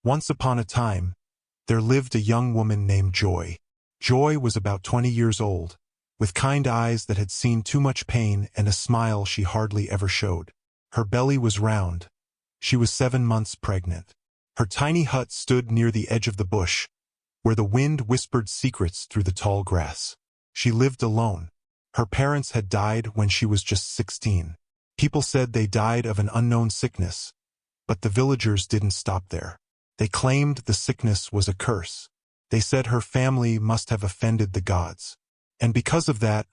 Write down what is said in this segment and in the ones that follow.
Once upon a time, there lived a young woman named Joy. Joy was about 20 years old, with kind eyes that had seen too much pain and a smile she hardly ever showed. Her belly was round. She was 7 months pregnant. Her tiny hut stood near the edge of the bush, where the wind whispered secrets through the tall grass. She lived alone. Her parents had died when she was just 16. People said they died of an unknown sickness, but the villagers didn't stop there. They claimed the sickness was a curse. They said her family must have offended the gods. And because of that,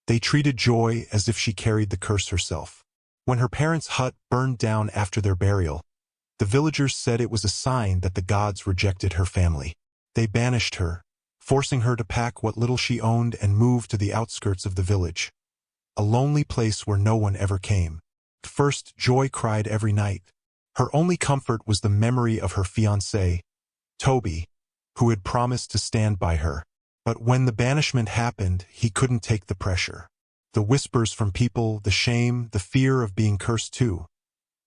they treated Joy as if she carried the curse herself. When her parents' hut burned down after their burial, the villagers said it was a sign that the gods rejected her family. They banished her, forcing her to pack what little she owned and move to the outskirts of the village, a lonely place where no one ever came. At first, Joy cried every night. Her only comfort was the memory of her fiancé, Toby, who had promised to stand by her. But when the banishment happened, he couldn't take the pressure. The whispers from people, the shame, the fear of being cursed too.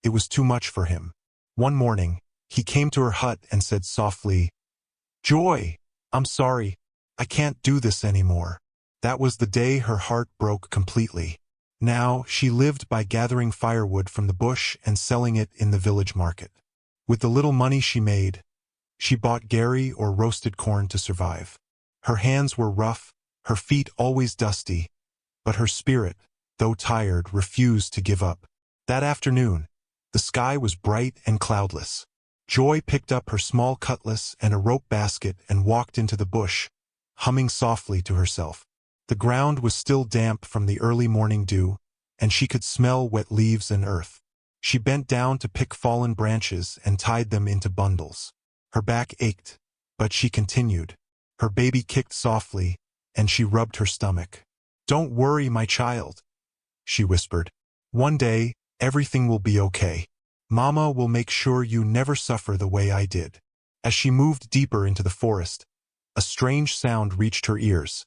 It was too much for him. One morning, he came to her hut and said softly, "Joy, I'm sorry. I can't do this anymore." That was the day her heart broke completely. Now, she lived by gathering firewood from the bush and selling it in the village market. With the little money she made, she bought gari or roasted corn to survive. Her hands were rough, her feet always dusty, but her spirit, though tired, refused to give up. That afternoon, the sky was bright and cloudless. Joy picked up her small cutlass and a rope basket and walked into the bush, humming softly to herself. The ground was still damp from the early morning dew, and she could smell wet leaves and earth. She bent down to pick fallen branches and tied them into bundles. Her back ached, but she continued. Her baby kicked softly, and she rubbed her stomach. "Don't worry, my child," she whispered. "One day, everything will be okay. Mama will make sure you never suffer the way I did." As she moved deeper into the forest, a strange sound reached her ears.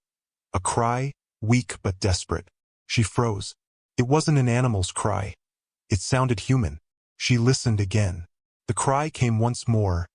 A cry, weak but desperate. She froze. It wasn't an animal's cry. It sounded human. She listened again. The cry came once more,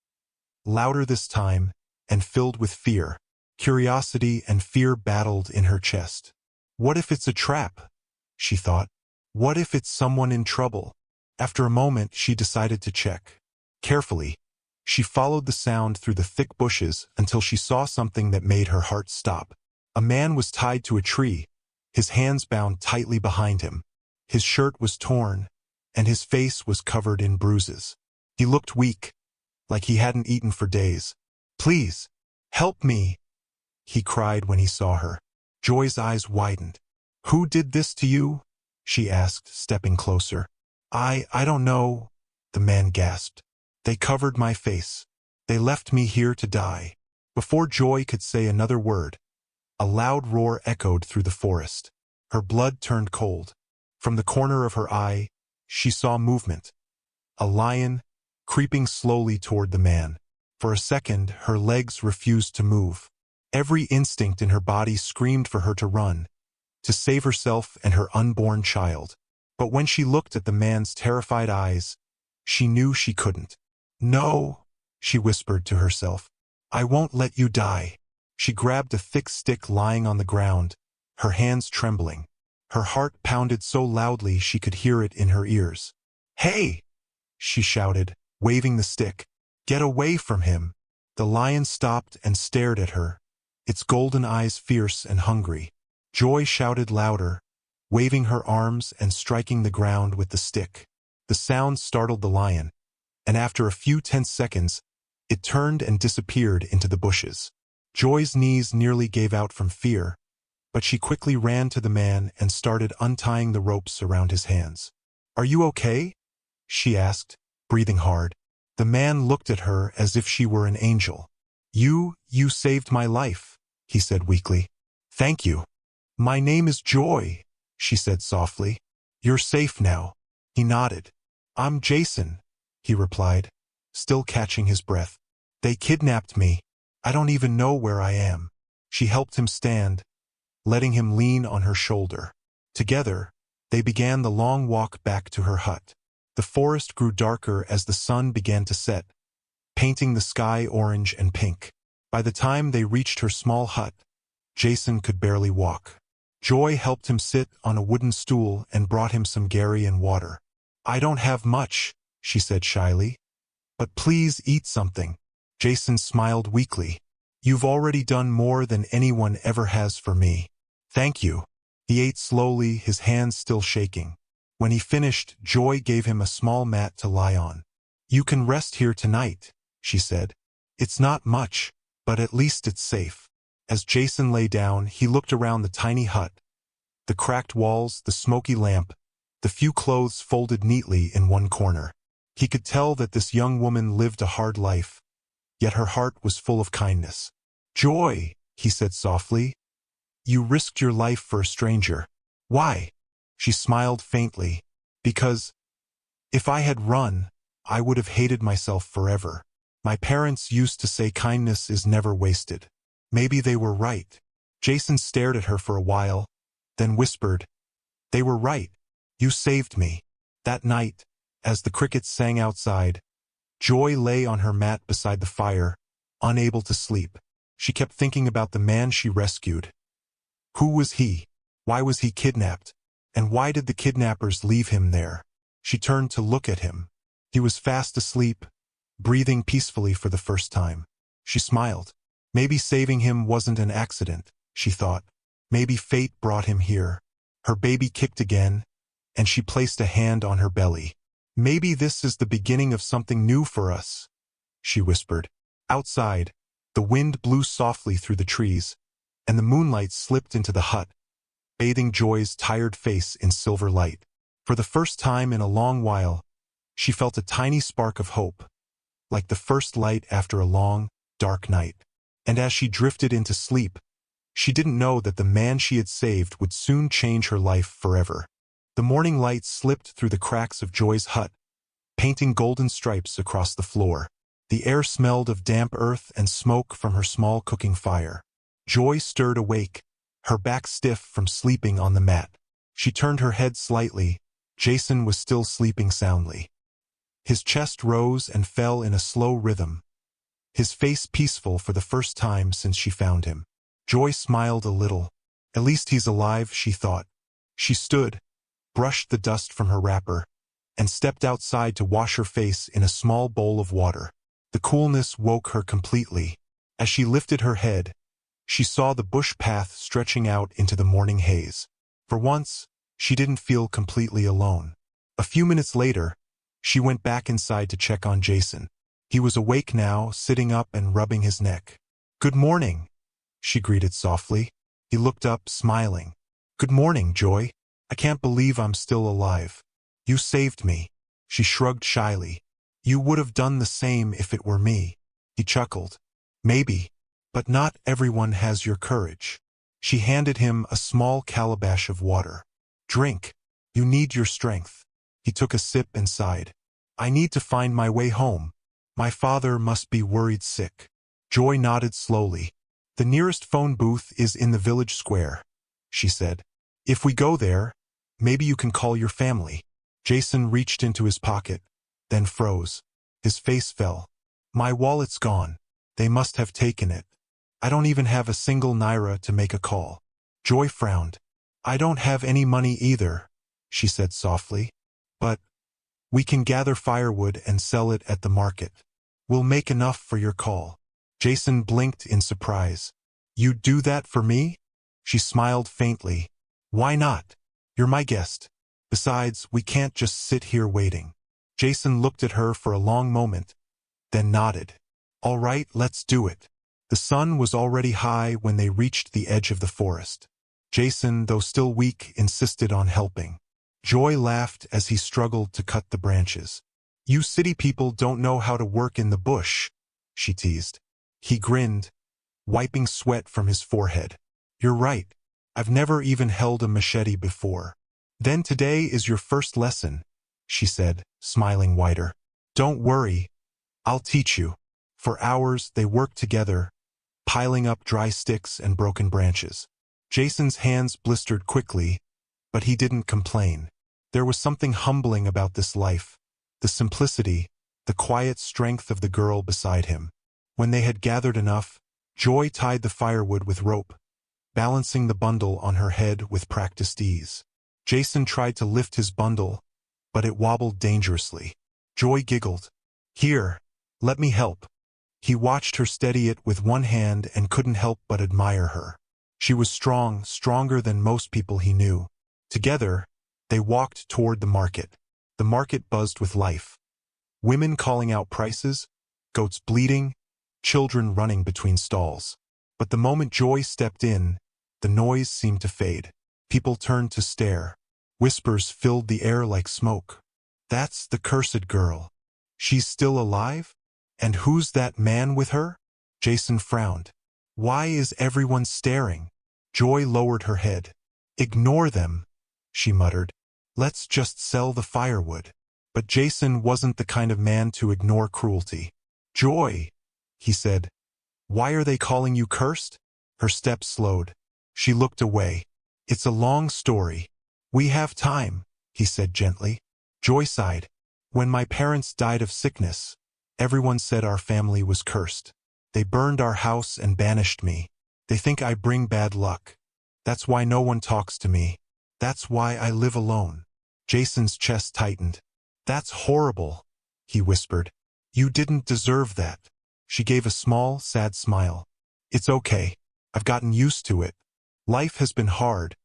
louder this time, and filled with fear. Curiosity and fear battled in her chest. What if it's a trap? She thought. What if it's someone in trouble? After a moment, she decided to check. Carefully, she followed the sound through the thick bushes until she saw something that made her heart stop. A man was tied to a tree, his hands bound tightly behind him. His shirt was torn, and his face was covered in bruises. He looked weak, like he hadn't eaten for days. "Please, help me," he cried when he saw her. Joy's eyes widened. "Who did this to you?" she asked, stepping closer. I don't know," the man gasped. "They covered my face. They left me here to die." Before Joy could say another word, a loud roar echoed through the forest. Her blood turned cold. From the corner of her eye, she saw movement. A lion, creeping slowly toward the man. For a second, her legs refused to move. Every instinct in her body screamed for her to run, to save herself and her unborn child. But when she looked at the man's terrified eyes, she knew she couldn't. "No," she whispered to herself. "I won't let you die." She grabbed a thick stick lying on the ground, her hands trembling. Her heart pounded so loudly she could hear it in her ears. "Hey!" she shouted, waving the stick. "Get away from him!" The lion stopped and stared at her, its golden eyes fierce and hungry. Joy shouted louder, waving her arms and striking the ground with the stick. The sound startled the lion, and after a few tense seconds, it turned and disappeared into the bushes. Joy's knees nearly gave out from fear, but she quickly ran to the man and started untying the ropes around his hands. "Are you okay?" she asked, breathing hard. The man looked at her as if she were an angel. You saved my life," he said weakly. "Thank you." "My name is Joy," she said softly. "You're safe now." He nodded. "I'm Jason," he replied, still catching his breath. "They kidnapped me. I don't even know where I am." She helped him stand, letting him lean on her shoulder. Together, they began the long walk back to her hut. The forest grew darker as the sun began to set, painting the sky orange and pink. By the time they reached her small hut, Jason could barely walk. Joy helped him sit on a wooden stool and brought him some Gary and water. "I don't have much," she said shyly. "But please eat something." Jason smiled weakly. "You've already done more than anyone ever has for me." "Thank you." He ate slowly, his hands still shaking. When he finished, Joy gave him a small mat to lie on. "You can rest here tonight," she said. "It's not much, but at least it's safe." As Jason lay down, he looked around the tiny hut. The cracked walls, the smoky lamp, the few clothes folded neatly in one corner. He could tell that this young woman lived a hard life, yet her heart was full of kindness. "Joy," he said softly, "you risked your life for a stranger. Why?" She smiled faintly. "Because if I had run, I would have hated myself forever. My parents used to say kindness is never wasted. Maybe they were right." Jason stared at her for a while, then whispered, "They were right. You saved me." That night, as the crickets sang outside, Joy lay on her mat beside the fire, unable to sleep. She kept thinking about the man she rescued. Who was he? Why was he kidnapped? And why did the kidnappers leave him there? She turned to look at him. He was fast asleep, breathing peacefully for the first time. She smiled. Maybe saving him wasn't an accident, she thought. Maybe fate brought him here. Her baby kicked again, and she placed a hand on her belly. "Maybe this is the beginning of something new for us," she whispered. Outside, the wind blew softly through the trees, and the moonlight slipped into the hut, bathing Joy's tired face in silver light. For the first time in a long while, she felt a tiny spark of hope, like the first light after a long, dark night. And as she drifted into sleep, she didn't know that the man she had saved would soon change her life forever. The morning light slipped through the cracks of Joy's hut, painting golden stripes across the floor. The air smelled of damp earth and smoke from her small cooking fire. Joy stirred awake, her back stiff from sleeping on the mat. She turned her head slightly. Jason was still sleeping soundly. His chest rose and fell in a slow rhythm, his face peaceful for the first time since she found him. Joy smiled a little. At least he's alive, she thought. She stood, brushed the dust from her wrapper, and stepped outside to wash her face in a small bowl of water. The coolness woke her completely. As she lifted her head, she saw the bush path stretching out into the morning haze. For once, she didn't feel completely alone. A few minutes later, she went back inside to check on Jason. He was awake now, sitting up and rubbing his neck. "Good morning," she greeted softly. He looked up, smiling. "Good morning, Joy. I can't believe I'm still alive. You saved me." She shrugged shyly. "You would have done the same if it were me." He chuckled. "Maybe, but not everyone has your courage." She handed him a small calabash of water. "Drink. You need your strength." He took a sip and sighed. "I need to find my way home. My father must be worried sick." Joy nodded slowly. "The nearest phone booth is in the village square," she said. "If we go there, maybe you can call your family." Jason reached into his pocket, then froze. His face fell. "My wallet's gone. They must have taken it. I don't even have a single naira to make a call." Joy frowned. "I don't have any money either," she said softly. "But we can gather firewood and sell it at the market. We'll make enough for your call." Jason blinked in surprise. "You'd do that for me?" She smiled faintly. "Why not? You're my guest. Besides, we can't just sit here waiting." Jason looked at her for a long moment, then nodded. "All right, let's do it." The sun was already high when they reached the edge of the forest. Jason, though still weak, insisted on helping. Joy laughed as he struggled to cut the branches. "You city people don't know how to work in the bush," she teased. He grinned, wiping sweat from his forehead. "You're right. I've never even held a machete before." "Then today is your first lesson," she said, smiling wider. "Don't worry. I'll teach you." For hours they worked together, piling up dry sticks and broken branches. Jason's hands blistered quickly, but he didn't complain. There was something humbling about this life, the simplicity, the quiet strength of the girl beside him. When they had gathered enough, Joy tied the firewood with rope, balancing the bundle on her head with practiced ease. Jason tried to lift his bundle, but it wobbled dangerously. Joy giggled. "Here, let me help." He watched her steady it with one hand and couldn't help but admire her. She was strong, stronger than most people he knew. Together, they walked toward the market. The market buzzed with life. Women calling out prices, goats bleating, children running between stalls. But the moment Joy stepped in, the noise seemed to fade. People turned to stare. Whispers filled the air like smoke. "That's the cursed girl. She's still alive? And who's that man with her?" Jason frowned. "Why is everyone staring?" Joy lowered her head. "Ignore them," she muttered. "Let's just sell the firewood." But Jason wasn't the kind of man to ignore cruelty. "Joy," he said, "why are they calling you cursed?" Her steps slowed. She looked away. "It's a long story." "We have time," he said gently. Joy sighed. "When my parents died of sickness, everyone said our family was cursed. They burned our house and banished me. They think I bring bad luck. That's why no one talks to me. That's why I live alone." Jason's chest tightened. "That's horrible," he whispered. "You didn't deserve that." She gave a small, sad smile. "It's okay. I've gotten used to it. Life has been hard,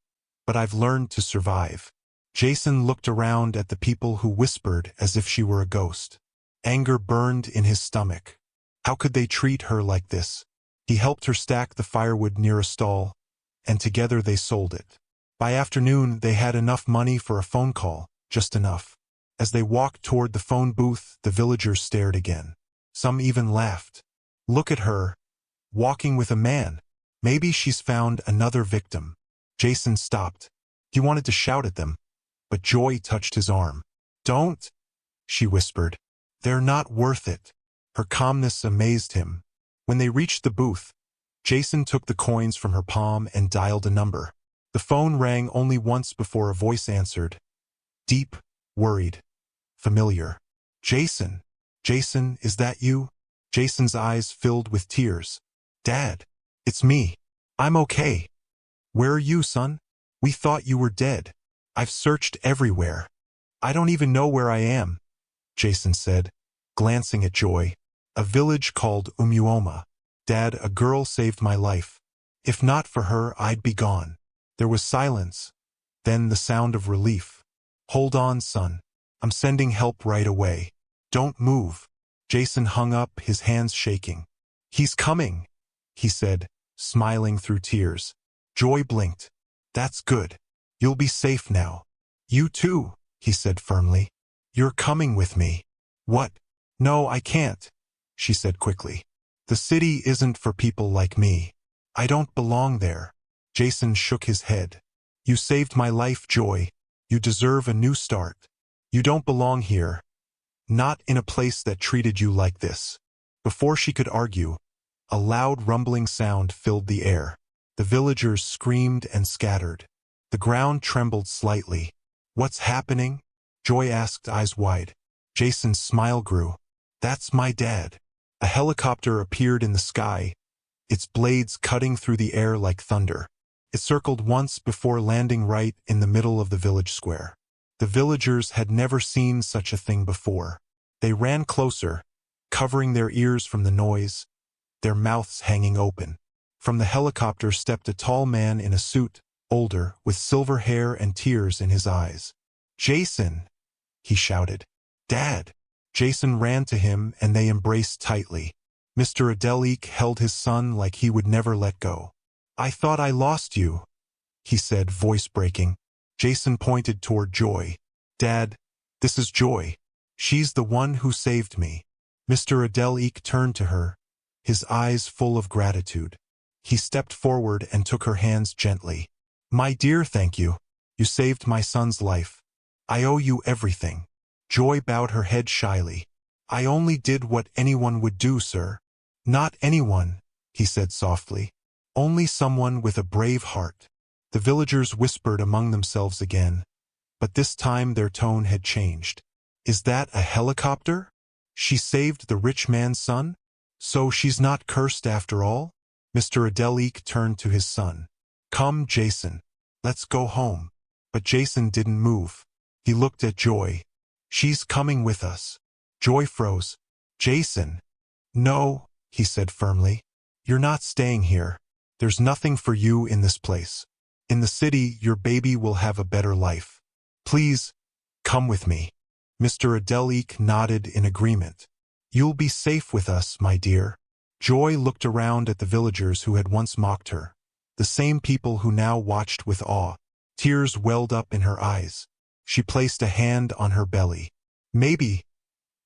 but I've learned to survive." Jason looked around at the people who whispered as if she were a ghost. Anger burned in his stomach. How could they treat her like this? He helped her stack the firewood near a stall, and together they sold it. By afternoon, they had enough money for a phone call, just enough. As they walked toward the phone booth, the villagers stared again. Some even laughed. "Look at her, walking with a man. Maybe she's found another victim." Jason stopped. He wanted to shout at them, but Joy touched his arm. "Don't," she whispered. "They're not worth it." Her calmness amazed him. When they reached the booth, Jason took the coins from her palm and dialed a number. The phone rang only once before a voice answered. Deep, worried, familiar. "Jason. Jason, is that you?" Jason's eyes filled with tears. "Dad, it's me. I'm okay." "Where are you, son? We thought you were dead. I've searched everywhere. I don't even know where I am," Jason said, glancing at Joy. "A village called Umuoma. Dad, a girl saved my life. If not for her, I'd be gone." There was silence, then the sound of relief. "Hold on, son. I'm sending help right away. Don't move." Jason hung up, his hands shaking. "He's coming," he said, smiling through tears. Joy blinked. "That's good. You'll be safe now." "You too," he said firmly. "You're coming with me." "What?" "No, I can't," she said quickly. "The city isn't for people like me. I don't belong there." Jason shook his head. "You saved my life, Joy. You deserve a new start. You don't belong here. Not in a place that treated you like this." Before she could argue, a loud rumbling sound filled the air. The villagers screamed and scattered. The ground trembled slightly. "What's happening?" Joy asked, eyes wide. Jason's smile grew. "That's my dad." A helicopter appeared in the sky, its blades cutting through the air like thunder. It circled once before landing right in the middle of the village square. The villagers had never seen such a thing before. They ran closer, covering their ears from the noise, their mouths hanging open. From the helicopter stepped a tall man in a suit, older, with silver hair and tears in his eyes. "Jason!" he shouted. "Dad!" Jason ran to him and they embraced tightly. Mr. Adelik held his son like he would never let go. "I thought I lost you," he said, voice breaking. Jason pointed toward Joy. "Dad, this is Joy. She's the one who saved me." Mr. Adelik turned to her, his eyes full of gratitude. He stepped forward and took her hands gently. "My dear, thank you. You saved my son's life. I owe you everything." Joy bowed her head shyly. "I only did what anyone would do, sir." "Not anyone," he said softly. "Only someone with a brave heart." The villagers whispered among themselves again, but this time their tone had changed. "Is that a helicopter?" She saved the rich man's son? So she's not cursed after all? Mr. Adelik turned to his son. Come, Jason. Let's go home. But Jason didn't move. He looked at Joy. She's coming with us. Joy froze. Jason. No, he said firmly. You're not staying here. There's nothing for you in this place. In the city, your baby will have a better life. Please, come with me. Mr. Adelik nodded in agreement. You'll be safe with us, my dear. Joy looked around at the villagers who had once mocked her, the same people who now watched with awe. Tears welled up in her eyes. She placed a hand on her belly. Maybe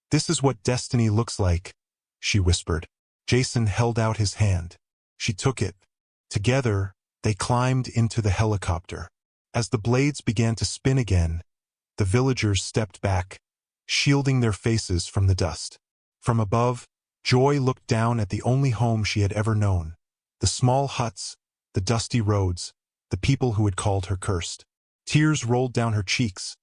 this is what destiny looks like, she whispered. Jason held out his hand. She took it. Together, they climbed into the helicopter. As the blades began to spin again, the villagers stepped back, shielding their faces from the dust. From above, Joy looked down at the only home she had ever known. The small huts, the dusty roads, the people who had called her cursed. Tears rolled down her cheeks,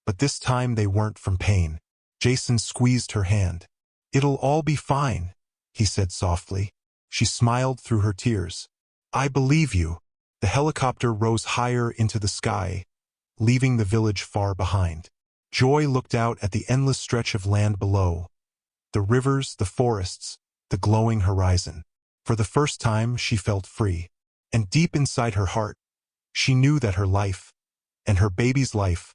but this time they weren't from pain. Jason squeezed her hand. It'll all be fine, he said softly. She smiled through her tears. I believe you. The helicopter rose higher into the sky, leaving the village far behind. Joy looked out at the endless stretch of land below. The rivers, the forests, the glowing horizon. For the first time, she felt free. And deep inside her heart, she knew that her life, and her baby's life,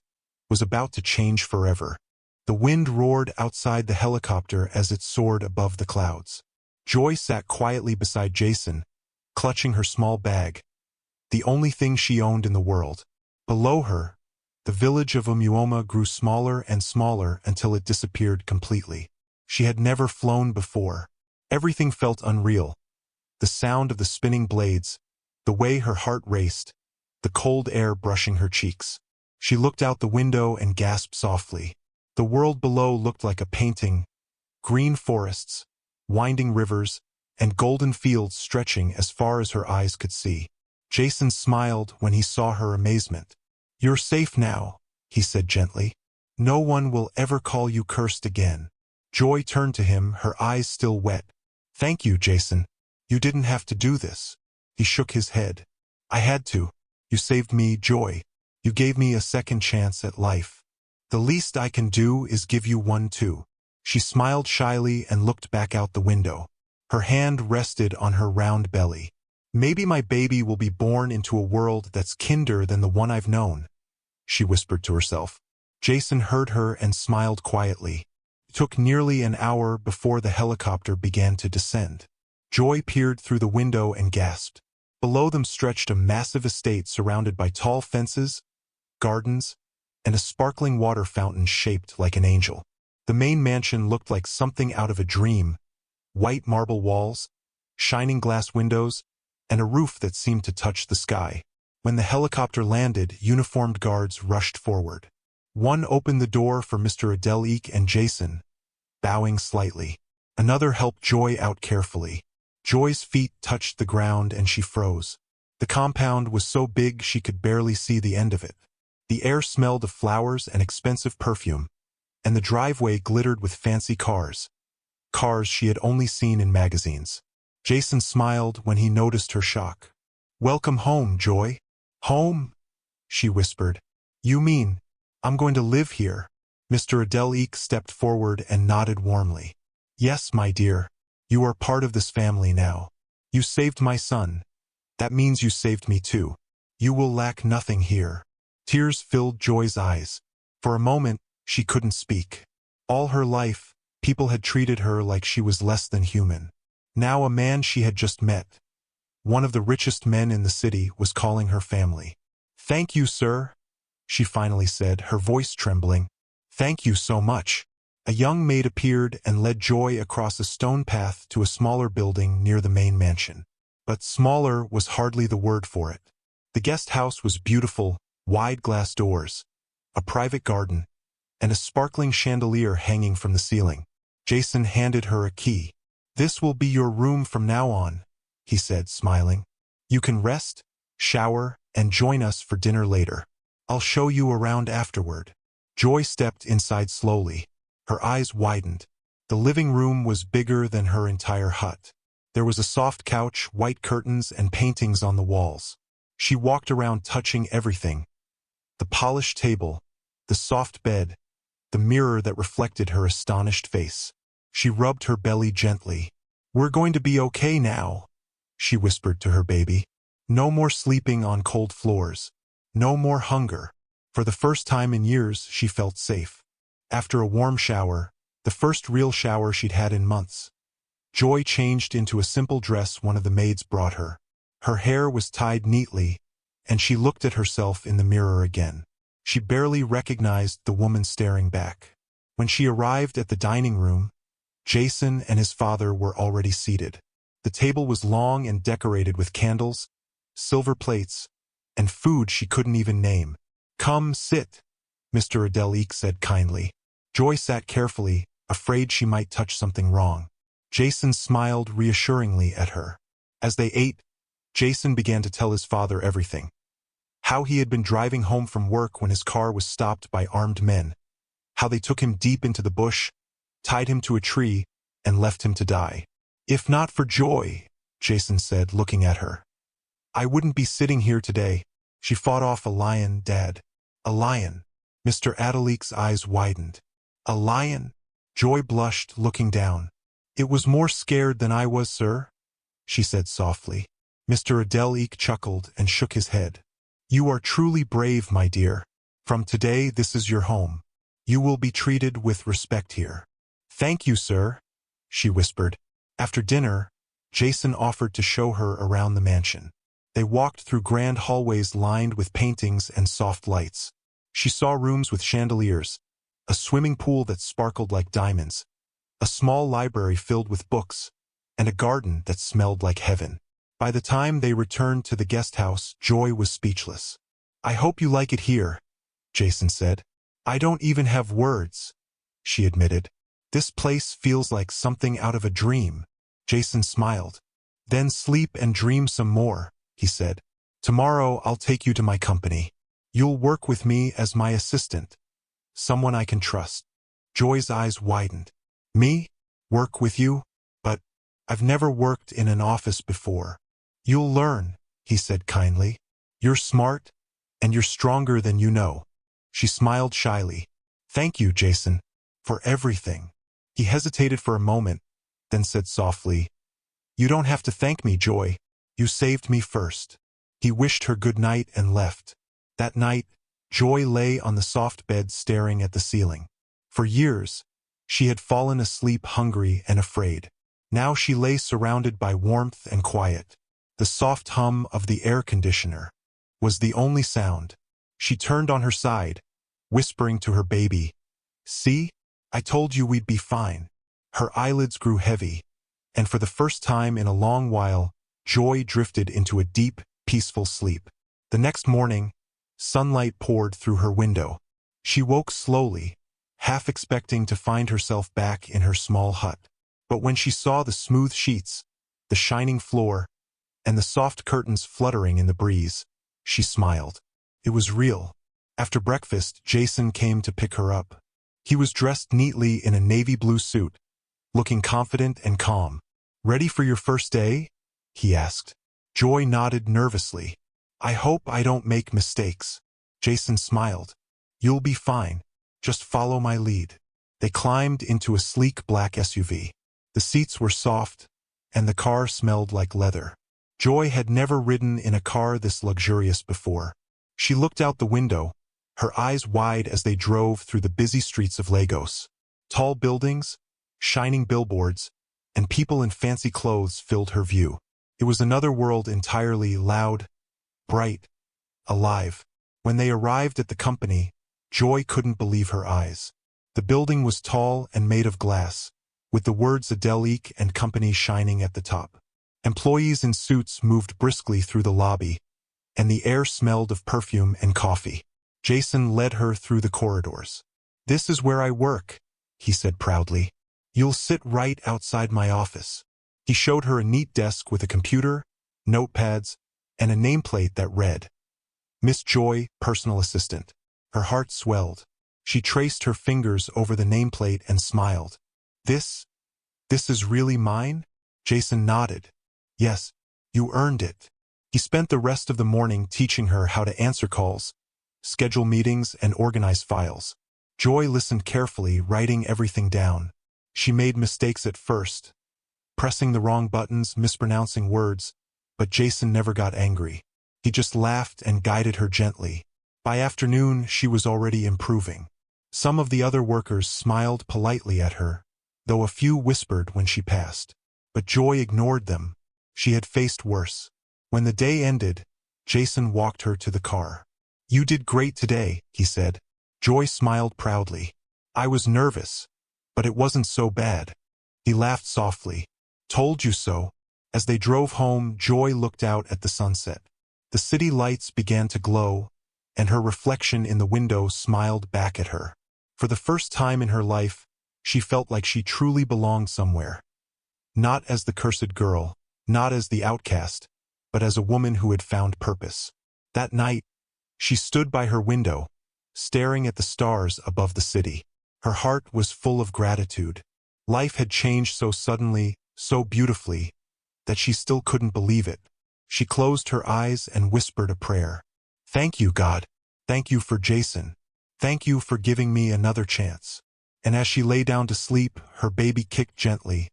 was about to change forever. The wind roared outside the helicopter as it soared above the clouds. Joy sat quietly beside Jason, clutching her small bag, the only thing she owned in the world. Below her, the village of Umuoma grew smaller and smaller until it disappeared completely. She had never flown before. Everything felt unreal. The sound of the spinning blades, the way her heart raced, the cold air brushing her cheeks. She looked out the window and gasped softly. The world below looked like a painting. Green forests, winding rivers, and golden fields stretching as far as her eyes could see. Jason smiled when he saw her amazement. You're safe now, he said gently. No one will ever call you cursed again. Joy turned to him, her eyes still wet. Thank you, Jason. You didn't have to do this. He shook his head. I had to. You saved me, Joy. You gave me a second chance at life. The least I can do is give you one too. She smiled shyly and looked back out the window. Her hand rested on her round belly. Maybe my baby will be born into a world that's kinder than the one I've known, she whispered to herself. Jason heard her and smiled quietly. It took nearly an hour before the helicopter began to descend. Joy peered through the window and gasped. Below them stretched a massive estate surrounded by tall fences, gardens, and a sparkling water fountain shaped like an angel. The main mansion looked like something out of a dream. White marble walls, shining glass windows, and a roof that seemed to touch the sky. When the helicopter landed, uniformed guards rushed forward. One opened the door for Mr. Adelik and Jason, bowing slightly. Another helped Joy out carefully. Joy's feet touched the ground and she froze. The compound was so big she could barely see the end of it. The air smelled of flowers and expensive perfume, and the driveway glittered with fancy cars. Cars she had only seen in magazines. Jason smiled when he noticed her shock. Welcome home, Joy. Home? She whispered. You mean, I'm going to live here? Mr. Adelik stepped forward and nodded warmly. Yes, my dear. You are part of this family now. You saved my son. That means you saved me too. You will lack nothing here. Tears filled Joy's eyes. For a moment, she couldn't speak. All her life, people had treated her like she was less than human. Now a man she had just met, one of the richest men in the city, was calling her family. Thank you, sir, she finally said, her voice trembling. Thank you so much. A young maid appeared and led Joy across a stone path to a smaller building near the main mansion. But smaller was hardly the word for it. The guest house was beautiful, wide glass doors, a private garden, and a sparkling chandelier hanging from the ceiling. Jason handed her a key. This will be your room from now on, he said, smiling. You can rest, shower, and join us for dinner later. I'll show you around afterward. Joy stepped inside slowly. Her eyes widened. The living room was bigger than her entire hut. There was a soft couch, white curtains, and paintings on the walls. She walked around touching everything: the polished table, the soft bed, the mirror that reflected her astonished face. She rubbed her belly gently. "We're going to be okay now," she whispered to her baby. "No more sleeping on cold floors. No more hunger." For the first time in years, she felt safe. After a warm shower, the first real shower she'd had in months, Joy changed into a simple dress one of the maids brought her. Her hair was tied neatly, and she looked at herself in the mirror again. She barely recognized the woman staring back. When she arrived at the dining room, Jason and his father were already seated. The table was long and decorated with candles, silver plates, and food she couldn't even name. "Come, sit," Mr. Heir said kindly. Joy sat carefully, afraid she might touch something wrong. Jason smiled reassuringly at her. As they ate, Jason began to tell his father everything. How he had been driving home from work when his car was stopped by armed men. How they took him deep into the bush, tied him to a tree, and left him to die. "If not for Joy," Jason said, looking at her, "I wouldn't be sitting here today. She fought off a lion, Dad." "A lion?" Mr. Heir's eyes widened. "A lion?" Joy blushed, looking down. "It was more scared than I was, sir," she said softly. Mr. Heir chuckled and shook his head. "You are truly brave, my dear. From today, this is your home. You will be treated with respect here." "Thank you, sir," she whispered. After dinner, Jason offered to show her around the mansion. They walked through grand hallways lined with paintings and soft lights. She saw rooms with chandeliers, a swimming pool that sparkled like diamonds, a small library filled with books, and a garden that smelled like heaven. By the time they returned to the guest house, Joy was speechless. "I hope you like it here," Jason said. "I don't even have words," she admitted. "This place feels like something out of a dream." Jason smiled. "Then sleep and dream some more," he said. "Tomorrow I'll take you to my company. You'll work with me as my assistant, someone I can trust." Joy's eyes widened. "Me? Work with you? But I've never worked in an office before." "You'll learn," he said kindly. "You're smart, and you're stronger than you know." She smiled shyly. "Thank you, Jason, for everything." He hesitated for a moment, then said softly, "You don't have to thank me, Joy. You saved me first." He wished her good night and left. That night, Joy lay on the soft bed staring at the ceiling. For years, she had fallen asleep hungry and afraid. Now she lay surrounded by warmth and quiet. The soft hum of the air conditioner was the only sound. She turned on her side, whispering to her baby, "See? I told you we'd be fine." Her eyelids grew heavy, and for the first time in a long while, Joy drifted into a deep, peaceful sleep. The next morning, sunlight poured through her window. She woke slowly, half expecting to find herself back in her small hut. But when she saw the smooth sheets, the shining floor, and the soft curtains fluttering in the breeze, she smiled. It was real. After breakfast, Jason came to pick her up. He was dressed neatly in a navy blue suit, looking confident and calm. "Ready for your first day?" he asked. Joy nodded nervously. "I hope I don't make mistakes." Jason smiled. "You'll be fine. Just follow my lead." They climbed into a sleek black SUV. The seats were soft, and the car smelled like leather. Joy had never ridden in a car this luxurious before. She looked out the window, her eyes wide as they drove through the busy streets of Lagos. Tall buildings, shining billboards, and people in fancy clothes filled her view. It was another world entirely, loud, bright, alive. When they arrived at the company, Joy couldn't believe her eyes. The building was tall and made of glass, with the words Heir and Company shining at the top. Employees in suits moved briskly through the lobby, and the air smelled of perfume and coffee. Jason led her through the corridors. "This is where I work," he said proudly. "You'll sit right outside my office." He showed her a neat desk with a computer, notepads, and a nameplate that read, "Miss Joy, Personal Assistant." Her heart swelled. She traced her fingers over the nameplate and smiled. This, this is really mine? Jason nodded. Yes, you earned it. He spent the rest of the morning teaching her how to answer calls, schedule meetings, and organize files. Joy listened carefully, writing everything down. She made mistakes at first, pressing the wrong buttons, mispronouncing words, but Jason never got angry. He just laughed and guided her gently. By afternoon, she was already improving. Some of the other workers smiled politely at her, though a few whispered when she passed. But Joy ignored them. She had faced worse. When the day ended, Jason walked her to the car. You did great today, he said. Joy smiled proudly. I was nervous, but it wasn't so bad. He laughed softly. Told you so. As they drove home, Joy looked out at the sunset. The city lights began to glow, and her reflection in the window smiled back at her. For the first time in her life, she felt like she truly belonged somewhere. Not as the cursed girl, not as the outcast, but as a woman who had found purpose. That night, she stood by her window, staring at the stars above the city. Her heart was full of gratitude. Life had changed so suddenly, so beautifully, that she still couldn't believe it. She closed her eyes and whispered a prayer. Thank you, God. Thank you for Jason. Thank you for giving me another chance. And as she lay down to sleep, her baby kicked gently,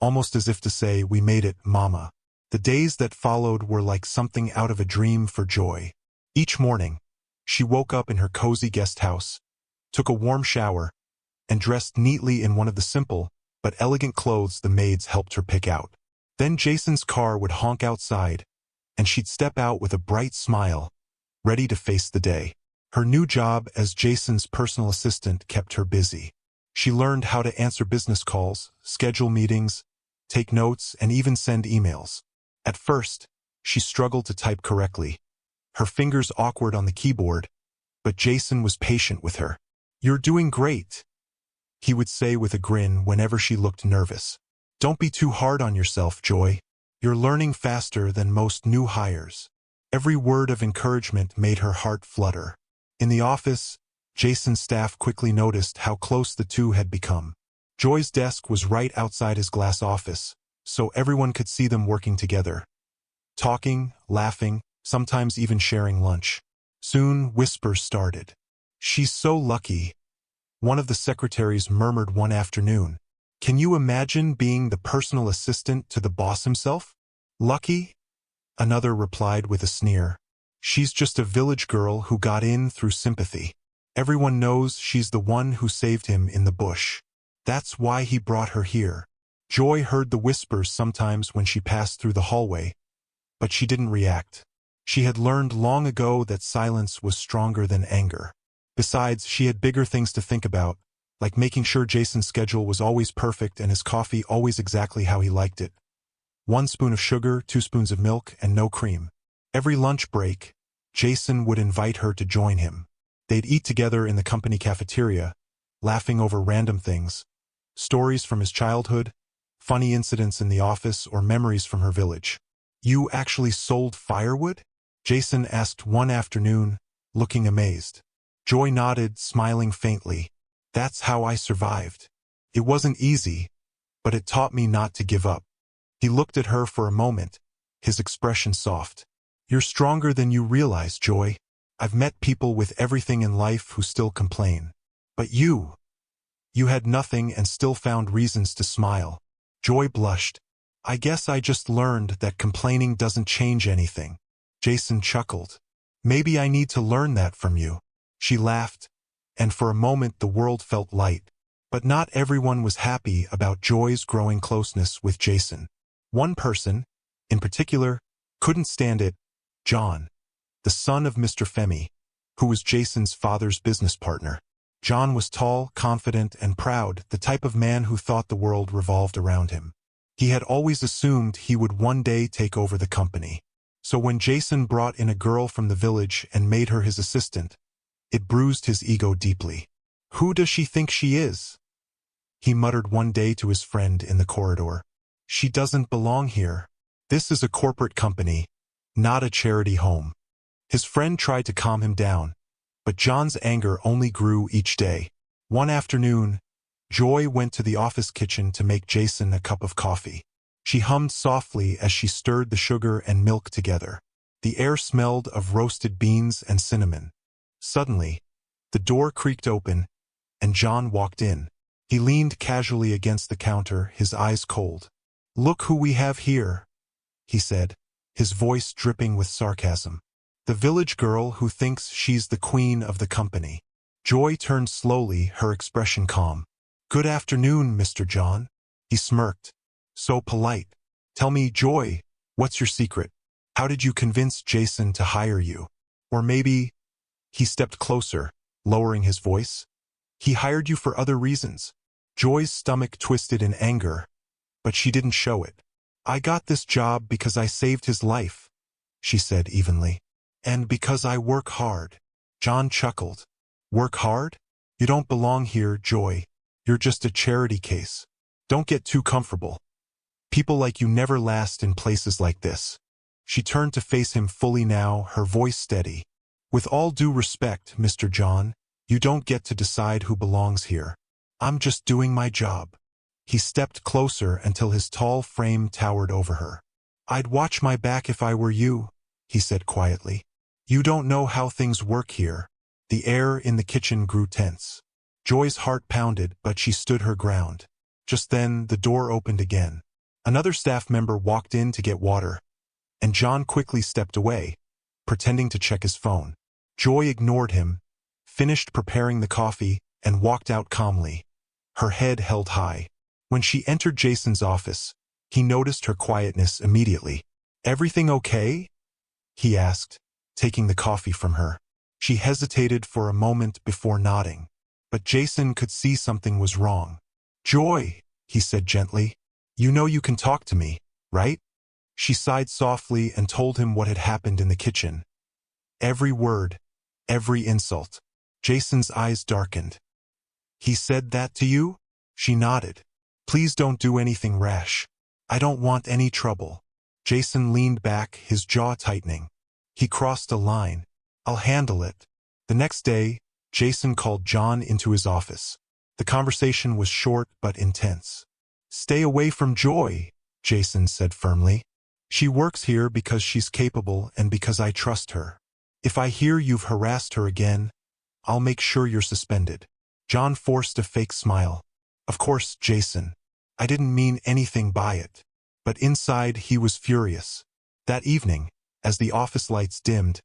almost as if to say, we made it, Mama. The days that followed were like something out of a dream for Joy. Each morning, she woke up in her cozy guest house, took a warm shower, and dressed neatly in one of the simple but elegant clothes the maids helped her pick out. Then Jason's car would honk outside, and she'd step out with a bright smile, ready to face the day. Her new job as Jason's personal assistant kept her busy. She learned how to answer business calls, schedule meetings, take notes, and even send emails. At first, she struggled to type correctly, her fingers awkward on the keyboard, but Jason was patient with her. You're doing great, he would say with a grin whenever she looked nervous. Don't be too hard on yourself, Joy. You're learning faster than most new hires. Every word of encouragement made her heart flutter. In the office, Jason's staff quickly noticed how close the two had become. Joy's desk was right outside his glass office, so everyone could see them working together, talking, laughing, sometimes even sharing lunch. Soon, whispers started. She's so lucky, one of the secretaries murmured one afternoon. Can you imagine being the personal assistant to the boss himself? Lucky? Another replied with a sneer. She's just a village girl who got in through sympathy. Everyone knows she's the one who saved him in the bush. That's why he brought her here. Joy heard the whispers sometimes when she passed through the hallway, but she didn't react. She had learned long ago that silence was stronger than anger. Besides, she had bigger things to think about, like making sure Jason's schedule was always perfect and his coffee always exactly how he liked it. 1 spoon of sugar, 2 spoons of milk, and no cream. Every lunch break, Jason would invite her to join him. They'd eat together in the company cafeteria, laughing over random things, stories from his childhood, funny incidents in the office, or memories from her village. You actually sold firewood? Jason asked one afternoon, looking amazed. Joy nodded, smiling faintly. That's how I survived. It wasn't easy, but it taught me not to give up. He looked at her for a moment, his expression soft. You're stronger than you realize, Joy. I've met people with everything in life who still complain. But you had nothing and still found reasons to smile. Joy blushed. I guess I just learned that complaining doesn't change anything. Jason chuckled. Maybe I need to learn that from you. She laughed, and for a moment the world felt light. But not everyone was happy about Joy's growing closeness with Jason. One person, in particular, couldn't stand it, John, the son of Mr. Femi, who was Jason's father's business partner. John was tall, confident, and proud, the type of man who thought the world revolved around him. He had always assumed he would one day take over the company. So when Jason brought in a girl from the village and made her his assistant, it bruised his ego deeply. Who does she think she is? He muttered one day to his friend in the corridor. She doesn't belong here. This is a corporate company, not a charity home. His friend tried to calm him down, but John's anger only grew each day. One afternoon, Joy went to the office kitchen to make Jason a cup of coffee. She hummed softly as she stirred the sugar and milk together. The air smelled of roasted beans and cinnamon. Suddenly, the door creaked open, and John walked in. He leaned casually against the counter, his eyes cold. "Look who we have here," he said, his voice dripping with sarcasm. "The village girl who thinks she's the queen of the company." Joy turned slowly, her expression calm. "Good afternoon, Mr. John." He smirked. "So polite. Tell me, Joy, what's your secret? How did you convince Jason to hire you? Or maybe—" He stepped closer, lowering his voice. "He hired you for other reasons." Joy's stomach twisted in anger, but she didn't show it. "I got this job because I saved his life," she said evenly. "And because I work hard." John chuckled. "Work hard? You don't belong here, Joy. You're just a charity case. Don't get too comfortable. People like you never last in places like this." She turned to face him fully now, her voice steady. "With all due respect, Mr. John, you don't get to decide who belongs here. I'm just doing my job." He stepped closer until his tall frame towered over her. "I'd watch my back if I were you," he said quietly. "You don't know how things work here." The air in the kitchen grew tense. Joy's heart pounded, but she stood her ground. Just then, the door opened again. Another staff member walked in to get water, and John quickly stepped away, pretending to check his phone. Joy ignored him, finished preparing the coffee, and walked out calmly, her head held high. When she entered Jason's office, he noticed her quietness immediately. "Everything okay?" he asked, taking the coffee from her. She hesitated for a moment before nodding, but Jason could see something was wrong. "Joy," he said gently, "you know you can talk to me, right?" She sighed softly and told him what had happened in the kitchen. Every word, every insult. Jason's eyes darkened. "He said that to you?" She nodded. "Please don't do anything rash. I don't want any trouble." Jason leaned back, his jaw tightening. He crossed a line. "I'll handle it." The next day, Jason called John into his office. The conversation was short but intense. "Stay away from Joy," Jason said firmly. "She works here because she's capable and because I trust her. If I hear you've harassed her again, I'll make sure you're suspended." John forced a fake smile. "Of course, Jason. I didn't mean anything by it." But inside he was furious. That evening, as the office lights dimmed,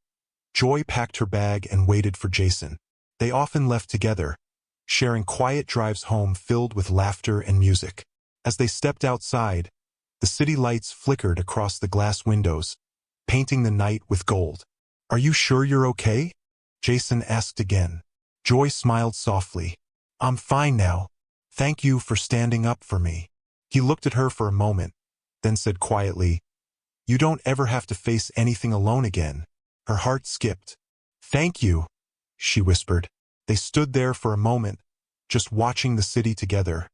Joy packed her bag and waited for Jason. They often left together, sharing quiet drives home filled with laughter and music. As they stepped outside, the city lights flickered across the glass windows, painting the night with gold. "Are you sure you're okay?" Jason asked again. Joy smiled softly. "I'm fine now. Thank you for standing up for me." He looked at her for a moment, then said quietly, "You don't ever have to face anything alone again." Her heart skipped. "Thank you," she whispered. They stood there for a moment, just watching the city together.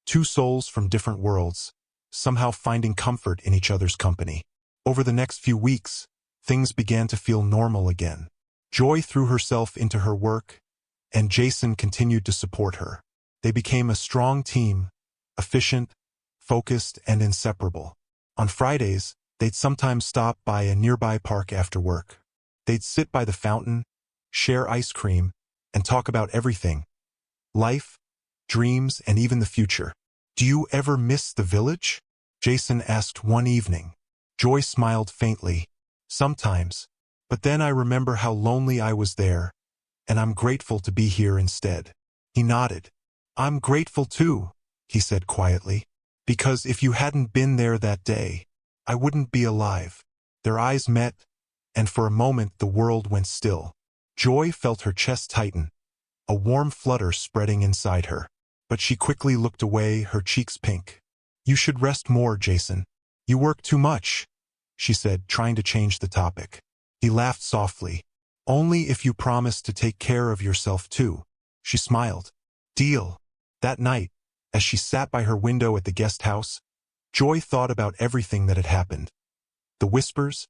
Two souls from different worlds, somehow finding comfort in each other's company. Over the next few weeks, things began to feel normal again. Joy threw herself into her work, and Jason continued to support her. They became a strong team, efficient, focused, and inseparable. On Fridays, they'd sometimes stop by a nearby park after work. They'd sit by the fountain, share ice cream, and talk about everything. Life, dreams, and even the future. "Do you ever miss the village?" Jason asked one evening. Joy smiled faintly. "Sometimes. But then I remember how lonely I was there, and I'm grateful to be here instead." He nodded. "I'm grateful too," he said quietly. "Because if you hadn't been there that day, I wouldn't be alive." Their eyes met, and for a moment the world went still. Joy felt her chest tighten, a warm flutter spreading inside her. But she quickly looked away, her cheeks pink. "You should rest more, Jason. You work too much," she said, trying to change the topic. He laughed softly. "Only if you promise to take care of yourself too." She smiled. "Deal." That night, as she sat by her window at the guest house, Joy thought about everything that had happened. The whispers,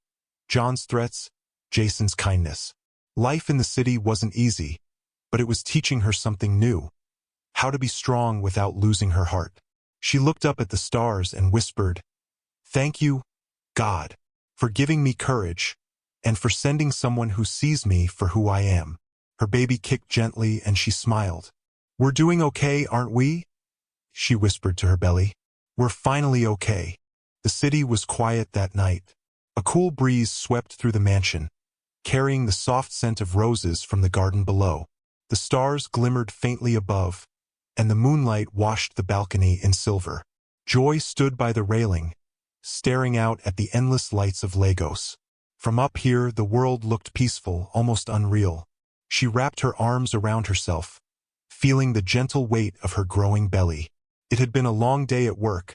John's threats, Jason's kindness. Life in the city wasn't easy, but it was teaching her something new. how to be strong without losing her heart. She looked up at the stars and whispered, "Thank you, God, for giving me courage, and for sending someone who sees me for who I am." Her baby kicked gently and she smiled. "We're doing okay, aren't we?" she whispered to her belly. "We're finally okay." The city was quiet that night. A cool breeze swept through the mansion, carrying the soft scent of roses from the garden below. The stars glimmered faintly above, and the moonlight washed the balcony in silver. Joy stood by the railing, staring out at the endless lights of Lagos. From up here, the world looked peaceful, almost unreal. She wrapped her arms around herself, feeling the gentle weight of her growing belly. It had been a long day at work,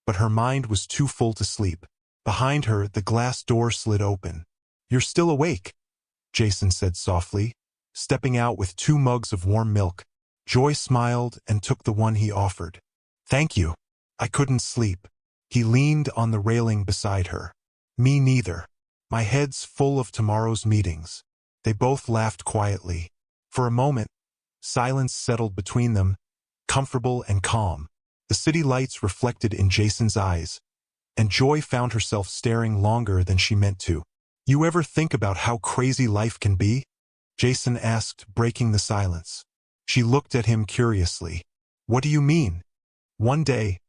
but her mind was too full to sleep. Behind her, the glass door slid open. "You're still awake," Jason said softly, stepping out with 2 mugs of warm milk. Joy smiled and took the one he offered. "Thank you. I couldn't sleep." He leaned on the railing beside her. "Me neither. My head's full of tomorrow's meetings." They both laughed quietly. For a moment, silence settled between them, comfortable and calm. The city lights reflected in Jason's eyes, and Joy found herself staring longer than she meant to. "You ever think about how crazy life can be?" Jason asked, breaking the silence. She looked at him curiously. "What do you mean?" "One day,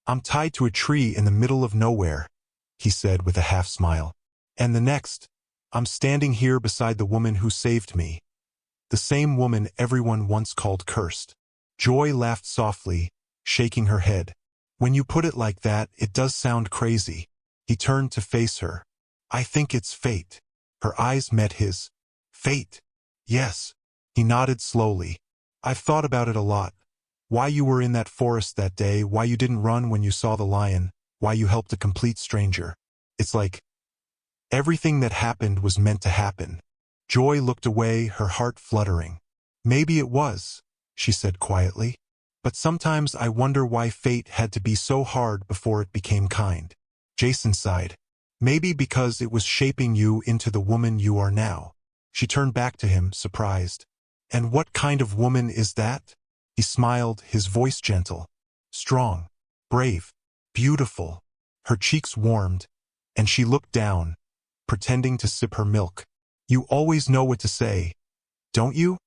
I'm tied to a tree in the middle of nowhere," he said with a half-smile. "And the next, I'm standing here beside the woman who saved me. The same woman everyone once called cursed." Joy laughed softly, shaking her head. "When you put it like that, it does sound crazy." He turned to face her. "I think it's fate." Her eyes met his. "Fate? Yes." He nodded slowly. "I've thought about it a lot. Why you were in that forest that day, why you didn't run when you saw the lion, why you helped a complete stranger. It's like everything that happened was meant to happen." Joy looked away, her heart fluttering. "Maybe it was," she said quietly. "But sometimes I wonder why fate had to be so hard before it became kind." Jason sighed. "Maybe because it was shaping you into the woman you are now." She turned back to him, surprised. "And what kind of woman is that?" He smiled, his voice gentle. "Strong, brave, beautiful." Her cheeks warmed, and she looked down, pretending to sip her milk. "You always know what to say, don't you?"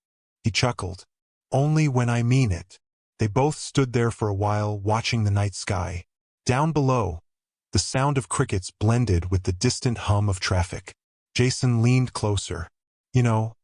He chuckled. "Only when I mean it." They both stood there for a while, watching the night sky. Down below, the sound of crickets blended with the distant hum of traffic. Jason leaned closer. "You know,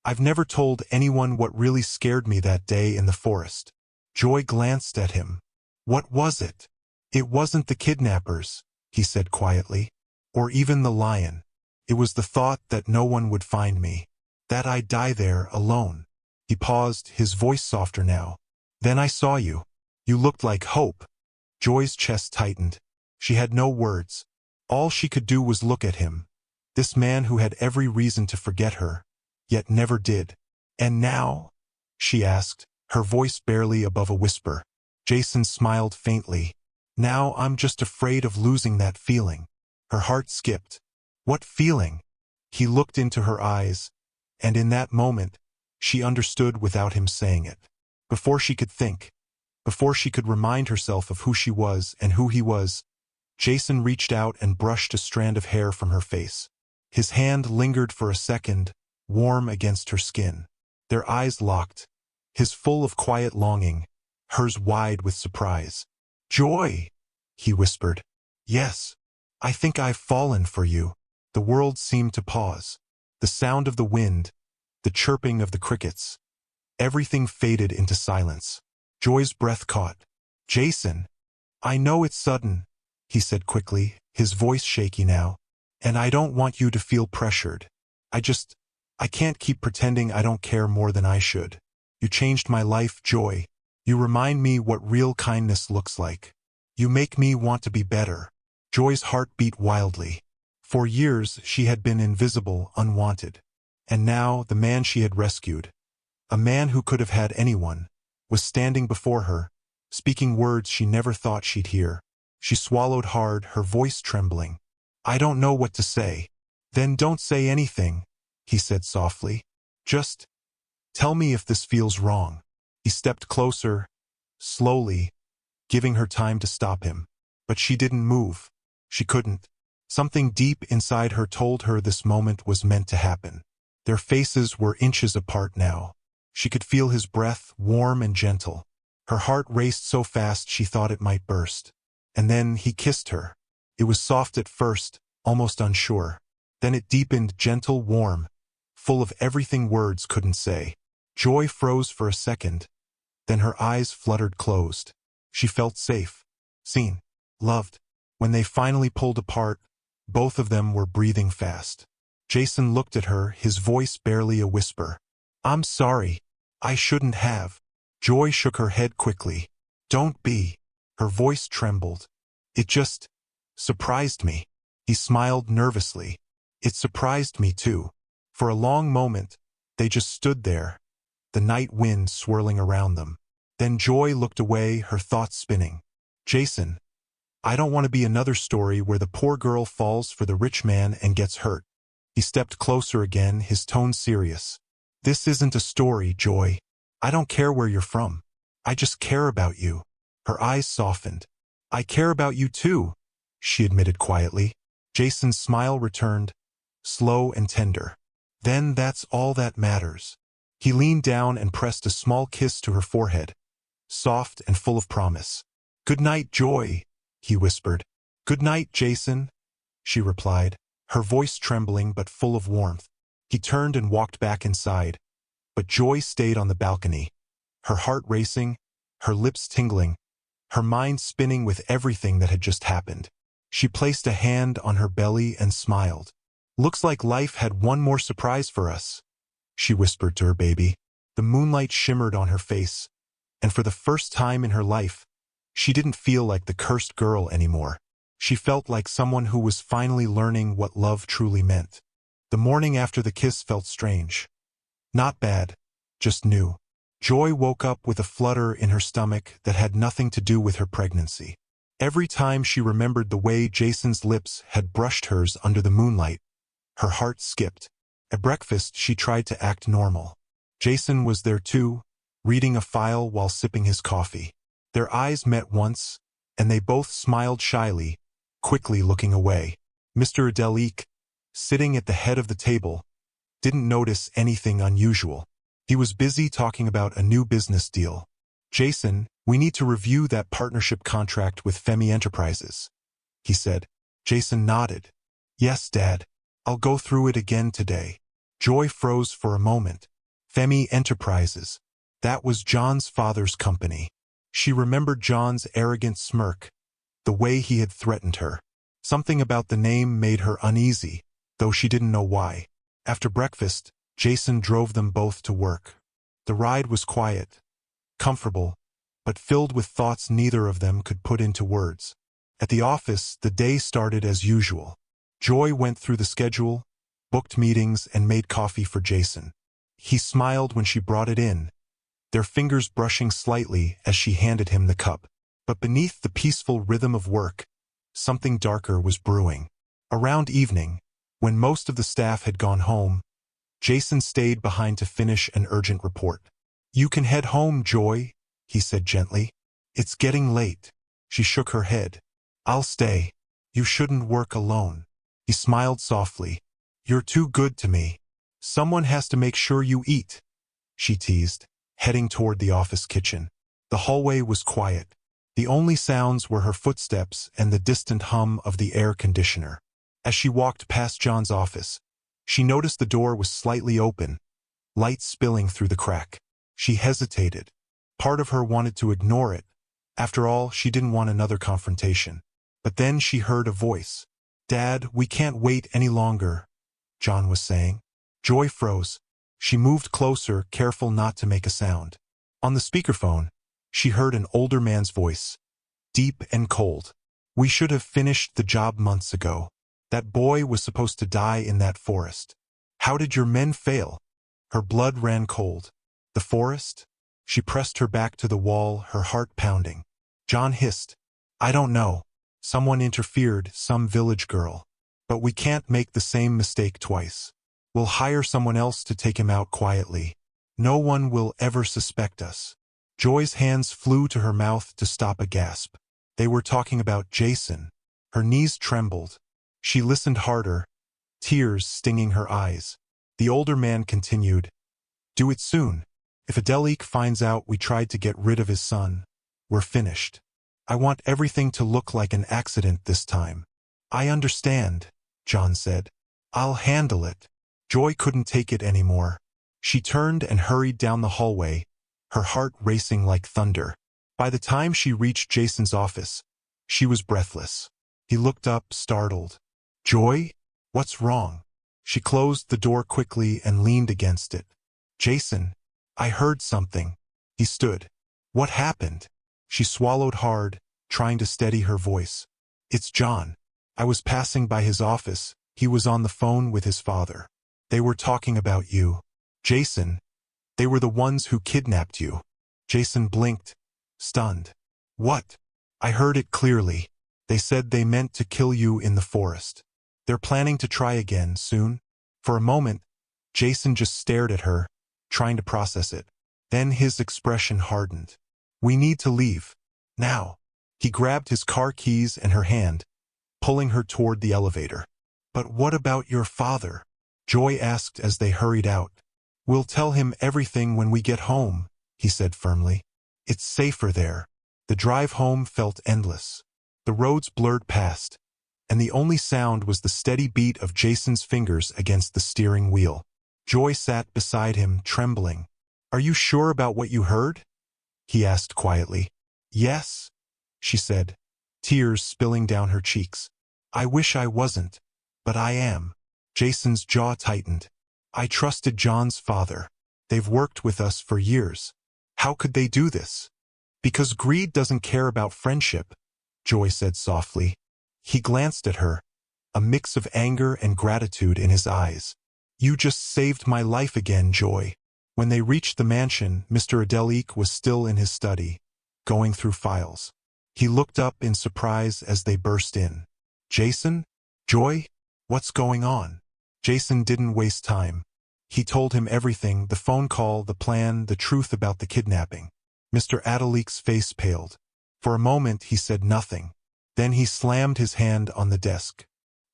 I've never told anyone what really scared me that day in the forest." Joy glanced at him. "What was it?" "It wasn't the kidnappers," he said quietly, "or even the lion. It was the thought that no one would find me, that I'd die there alone." He paused, his voice softer now. "Then I saw you. You looked like hope." Joy's chest tightened. She had no words. All she could do was look at him, this man who had every reason to forget her, yet never did. "And now?" she asked, her voice barely above a whisper. Jason smiled faintly. "Now I'm just afraid of losing that feeling." Her heart skipped. "What feeling?" He looked into her eyes, and in that moment, she understood without him saying it. Before she could think, before she could remind herself of who she was and who he was, Jason reached out and brushed a strand of hair from her face. His hand lingered for a second, warm against her skin. Their eyes locked, his full of quiet longing, hers wide with surprise. "Joy," he whispered. "Yes, I think I've fallen for you." The world seemed to pause. The sound of the wind, the chirping of the crickets, everything faded into silence. Joy's breath caught. "Jason, I know it's sudden," he said quickly, his voice shaky now, "and I don't want you to feel pressured. I can't keep pretending I don't care more than I should. You changed my life, Joy. You remind me what real kindness looks like. You make me want to be better." Joy's heart beat wildly. For years she had been invisible, unwanted. And now the man she had rescued, a man who could have had anyone, was standing before her, speaking words she never thought she'd hear. She swallowed hard, her voice trembling. "I don't know what to say." "Then don't say anything," he said softly. "Just tell me if this feels wrong." He stepped closer, slowly, giving her time to stop him. But she didn't move. She couldn't. Something deep inside her told her this moment was meant to happen. Their faces were inches apart now. She could feel his breath, warm and gentle. Her heart raced so fast she thought it might burst. And then he kissed her. It was soft at first, almost unsure. Then it deepened, gentle, warm, full of everything words couldn't say. Joy froze for a second. Then her eyes fluttered closed. She felt safe, seen, loved. When they finally pulled apart, both of them were breathing fast. Jason looked at her, his voice barely a whisper. "I'm sorry. I shouldn't have." Joy shook her head quickly. "Don't be." Her voice trembled. "It just surprised me." He smiled nervously. "It surprised me too." For a long moment, they just stood there, the night wind swirling around them. Then Joy looked away, her thoughts spinning. "Jason, I don't want to be another story where the poor girl falls for the rich man and gets hurt." He stepped closer again, his tone serious. "This isn't a story, Joy. I don't care where you're from. I just care about you." Her eyes softened. "I care about you too," she admitted quietly. Jason's smile returned, slow and tender. "Then that's all that matters." He leaned down and pressed a small kiss to her forehead, soft and full of promise. "Good night, Joy," he whispered. "Good night, Jason," she replied, her voice trembling but full of warmth. He turned and walked back inside, but Joy stayed on the balcony, her heart racing, her lips tingling, her mind spinning with everything that had just happened. She placed a hand on her belly and smiled. "Looks like life had one more surprise for us," she whispered to her baby. The moonlight shimmered on her face, and for the first time in her life, she didn't feel like the cursed girl anymore. She felt like someone who was finally learning what love truly meant. The morning after the kiss felt strange. Not bad, just new. Joy woke up with a flutter in her stomach that had nothing to do with her pregnancy. Every time she remembered the way Jason's lips had brushed hers under the moonlight, her heart skipped. At breakfast, she tried to act normal. Jason was there too, reading a file while sipping his coffee. Their eyes met once, and they both smiled shyly, quickly looking away. Mr. Adelique, sitting at the head of the table, didn't notice anything unusual. He was busy talking about a new business deal. "Jason, we need to review that partnership contract with Femi Enterprises," he said. Jason nodded. "Yes, Dad. I'll go through it again today." Joy froze for a moment. Femi Enterprises. That was John's father's company. She remembered John's arrogant smirk, the way he had threatened her. Something about the name made her uneasy, though she didn't know why. After breakfast, Jason drove them both to work. The ride was quiet, comfortable, but filled with thoughts neither of them could put into words. At the office, the day started as usual. Joy went through the schedule, booked meetings, and made coffee for Jason. He smiled when she brought it in, their fingers brushing slightly as she handed him the cup. But beneath the peaceful rhythm of work, something darker was brewing. Around evening, when most of the staff had gone home, Jason stayed behind to finish an urgent report. "You can head home, Joy," he said gently. "It's getting late." She shook her head. "I'll stay. You shouldn't work alone." He smiled softly. "You're too good to me. Someone has to make sure you eat," she teased, heading toward the office kitchen. The hallway was quiet. The only sounds were her footsteps and the distant hum of the air conditioner. As she walked past John's office, she noticed the door was slightly open, light spilling through the crack. She hesitated. Part of her wanted to ignore it. After all, she didn't want another confrontation. But then she heard a voice. "Dad, we can't wait any longer," John was saying. Joy froze. She moved closer, careful not to make a sound. On the speakerphone, she heard an older man's voice, deep and cold. "We should have finished the job months ago. That boy was supposed to die in that forest. How did your men fail?" Her blood ran cold. "The forest?" She pressed her back to the wall, her heart pounding. John hissed. "I don't know. Someone interfered, some village girl. But we can't make the same mistake twice. We'll hire someone else to take him out quietly. No one will ever suspect us." Joy's hands flew to her mouth to stop a gasp. They were talking about Jason. Her knees trembled. She listened harder, tears stinging her eyes. The older man continued, "Do it soon. If Adelique finds out we tried to get rid of his son, we're finished. I want everything to look like an accident this time." "I understand," John said. "I'll handle it." Joy couldn't take it anymore. She turned and hurried down the hallway, her heart racing like thunder. By the time she reached Jason's office, she was breathless. He looked up, startled. "Joy? What's wrong?" She closed the door quickly and leaned against it. "Jason, I heard something." He stood. "What happened?" She swallowed hard, trying to steady her voice. "It's John. I was passing by his office. He was on the phone with his father. They were talking about you. Jason, they were the ones who kidnapped you." Jason blinked, stunned. "What?" "I heard it clearly. They said they meant to kill you in the forest. They're planning to try again soon." For a moment, Jason just stared at her, trying to process it. Then his expression hardened. "We need to leave. Now." He grabbed his car keys and her hand, pulling her toward the elevator. "But what about your father?" Joy asked as they hurried out. "We'll tell him everything when we get home," he said firmly. "It's safer there." The drive home felt endless. The roads blurred past, and the only sound was the steady beat of Jason's fingers against the steering wheel. Joy sat beside him, trembling. "Are you sure about what you heard?" he asked quietly. "Yes," she said, tears spilling down her cheeks. "I wish I wasn't, but I am." Jason's jaw tightened. "I trusted John's father. They've worked with us for years. How could they do this?" "Because greed doesn't care about friendship," Joy said softly. He glanced at her, a mix of anger and gratitude in his eyes. "You just saved my life again, Joy." When they reached the mansion, Mr. Adelique was still in his study, going through files. He looked up in surprise as they burst in. "Jason? Joy? What's going on?" Jason didn't waste time. He told him everything, the phone call, the plan, the truth about the kidnapping. Mr. Adelique's face paled. For a moment he said nothing. Then he slammed his hand on the desk.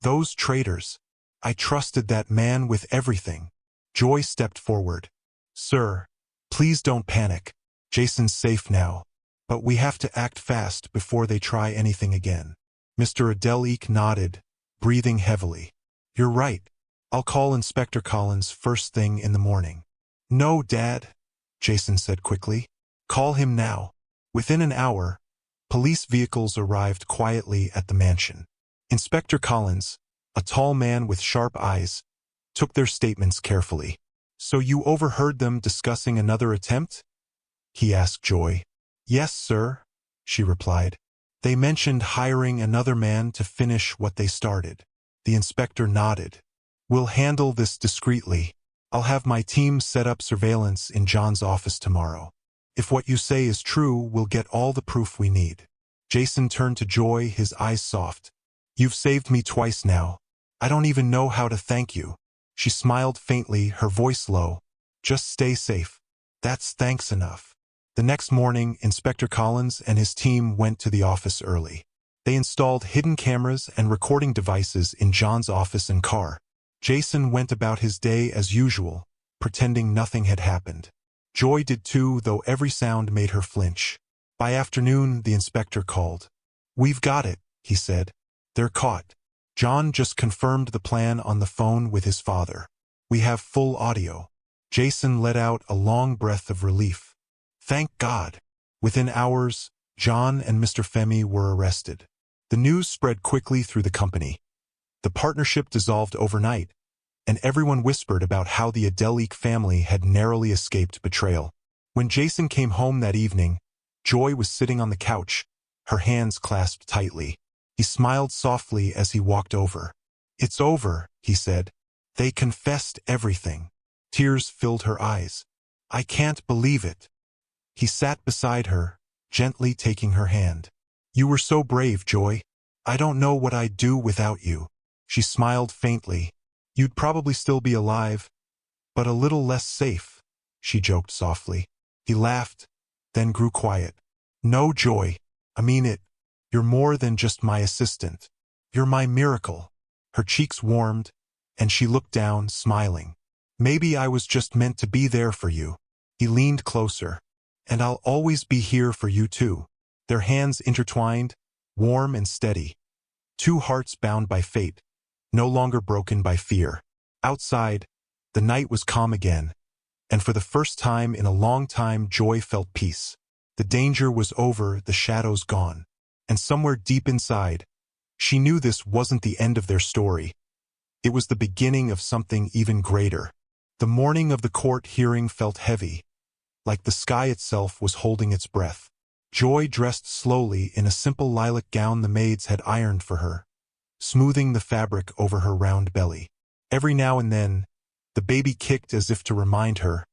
"Those traitors! I trusted that man with everything." Joy stepped forward. "Sir, please don't panic. Jason's safe now. But we have to act fast before they try anything again." Mr. Adelique nodded, breathing heavily. "You're right. I'll call Inspector Collins first thing in the morning." "No, Dad," Jason said quickly. "Call him now." Within an hour, police vehicles arrived quietly at the mansion. Inspector Collins, a tall man with sharp eyes, took their statements carefully. "So you overheard them discussing another attempt?" he asked Joy. "Yes, sir," she replied. "They mentioned hiring another man to finish what they started." The inspector nodded. "We'll handle this discreetly. I'll have my team set up surveillance in John's office tomorrow. If what you say is true, we'll get all the proof we need." Jason turned to Joy, his eyes soft. "You've saved me twice now. I don't even know how to thank you." She smiled faintly, her voice low. "Just stay safe. That's thanks enough." The next morning, Inspector Collins and his team went to the office early. They installed hidden cameras and recording devices in John's office and car. Jason went about his day as usual, pretending nothing had happened. Joy did too, though every sound made her flinch. By afternoon, the inspector called. "We've got it," he said. "They're caught. John just confirmed the plan on the phone with his father. We have full audio." Jason let out a long breath of relief. Thank God. Within hours, John and Mr. Femi were arrested. The news spread quickly through the company. The partnership dissolved overnight, and everyone whispered about how the Adelique family had narrowly escaped betrayal. When Jason came home that evening, Joy was sitting on the couch, her hands clasped tightly. He smiled softly as he walked over. "It's over," he said. "They confessed everything." Tears filled her eyes. "I can't believe it." He sat beside her, gently taking her hand. "You were so brave, Joy. I don't know what I'd do without you." She smiled faintly. "You'd probably still be alive, but a little less safe," she joked softly. He laughed, then grew quiet. "No, Joy. I mean it. You're more than just my assistant. You're my miracle." Her cheeks warmed, and she looked down, smiling. "Maybe I was just meant to be there for you." He leaned closer. "And I'll always be here for you too." Their hands intertwined, warm and steady. Two hearts bound by fate, no longer broken by fear. Outside, the night was calm again, and for the first time in a long time Joy felt peace. The danger was over, the shadows gone. And somewhere deep inside, she knew this wasn't the end of their story. It was the beginning of something even greater. The morning of the court hearing felt heavy, like the sky itself was holding its breath. Joy dressed slowly in a simple lilac gown the maids had ironed for her, smoothing the fabric over her round belly. Every now and then, the baby kicked as if to remind her,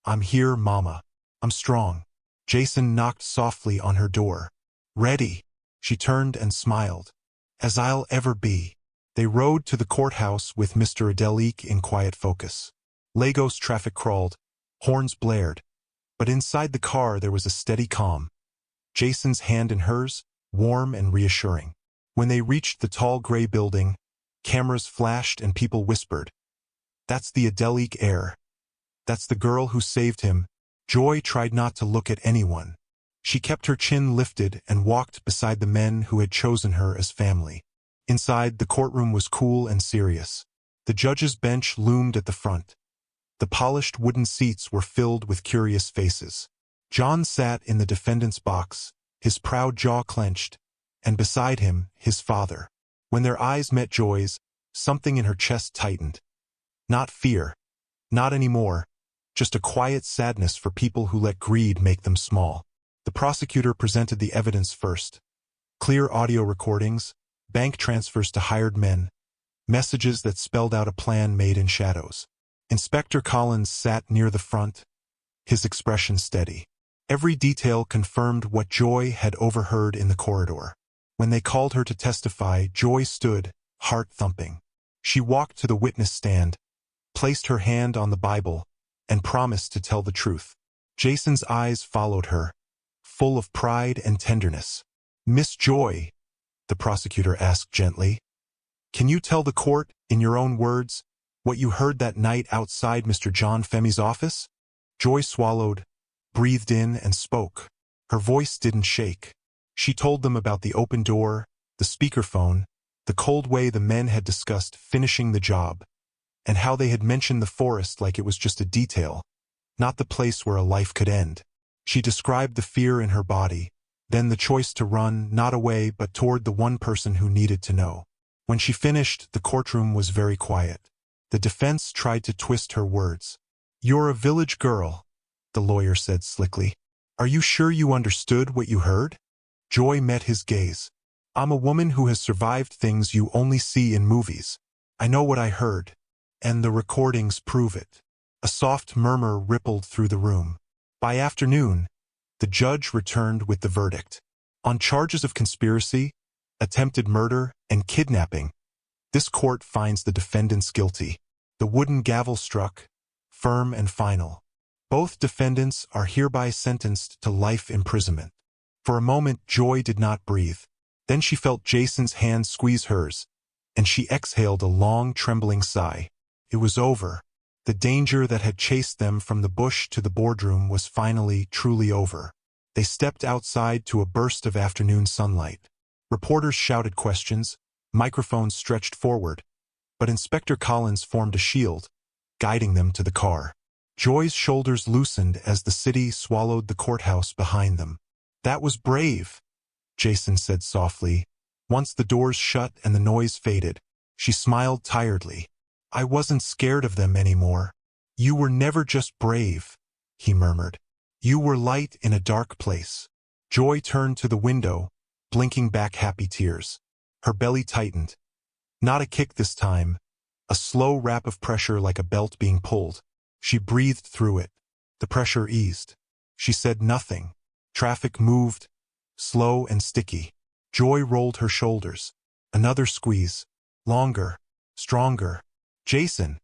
"I'm here, Mama. I'm strong." Jason knocked softly on her door. "Ready." She turned and smiled. "As I'll ever be." They rode to the courthouse with Mr. Adelik in quiet focus. Lagos traffic crawled, horns blared, but inside the car there was a steady calm. Jason's hand in hers, warm and reassuring. When they reached the tall gray building, cameras flashed and people whispered, "That's the Adelik heir. That's the girl who saved him." Joy tried not to look at anyone. She kept her chin lifted and walked beside the men who had chosen her as family. Inside, the courtroom was cool and serious. The judge's bench loomed at the front. The polished wooden seats were filled with curious faces. John sat in the defendant's box, his proud jaw clenched, and beside him, his father. When their eyes met Joy's, something in her chest tightened. Not fear. Not anymore. Just a quiet sadness for people who let greed make them small. The prosecutor presented the evidence first. Clear audio recordings, bank transfers to hired men, messages that spelled out a plan made in shadows. Inspector Collins sat near the front, his expression steady. Every detail confirmed what Joy had overheard in the corridor. When they called her to testify, Joy stood, heart thumping. She walked to the witness stand, placed her hand on the Bible, and promised to tell the truth. Jason's eyes followed her, full of pride and tenderness. "Miss Joy," the prosecutor asked gently, "can you tell the court, in your own words, what you heard that night outside Mr. John Femi's office?" Joy swallowed, breathed in, and spoke. Her voice didn't shake. She told them about the open door, the speakerphone, the cold way the men had discussed finishing the job, and how they had mentioned the forest like it was just a detail, not the place where a life could end. She described the fear in her body, then the choice to run, not away but toward the one person who needed to know. When she finished, the courtroom was very quiet. The defense tried to twist her words. "You're a village girl," the lawyer said slickly. "Are you sure you understood what you heard?" Joy met his gaze. "I'm a woman who has survived things you only see in movies. I know what I heard, and the recordings prove it." A soft murmur rippled through the room. By afternoon, the judge returned with the verdict. On charges of conspiracy, attempted murder, and kidnapping, this court finds the defendants guilty. The wooden gavel struck, firm and final. Both defendants are hereby sentenced to life imprisonment. For a moment, Joy did not breathe. Then she felt Jason's hand squeeze hers, and she exhaled a long, trembling sigh. It was over. The danger that had chased them from the bush to the boardroom was finally, truly over. They stepped outside to a burst of afternoon sunlight. Reporters shouted questions, microphones stretched forward, but Inspector Collins formed a shield, guiding them to the car. Joy's shoulders loosened as the city swallowed the courthouse behind them. "That was brave," Jason said softly. Once the doors shut and the noise faded, she smiled tiredly. "I wasn't scared of them anymore." "You were never just brave," he murmured. "You were light in a dark place." Joy turned to the window, blinking back happy tears. Her belly tightened. Not a kick this time, a slow rap of pressure like a belt being pulled. She breathed through it. The pressure eased. She said nothing. Traffic moved, slow and sticky. Joy rolled her shoulders. Another squeeze. Longer. Stronger. "Jason,"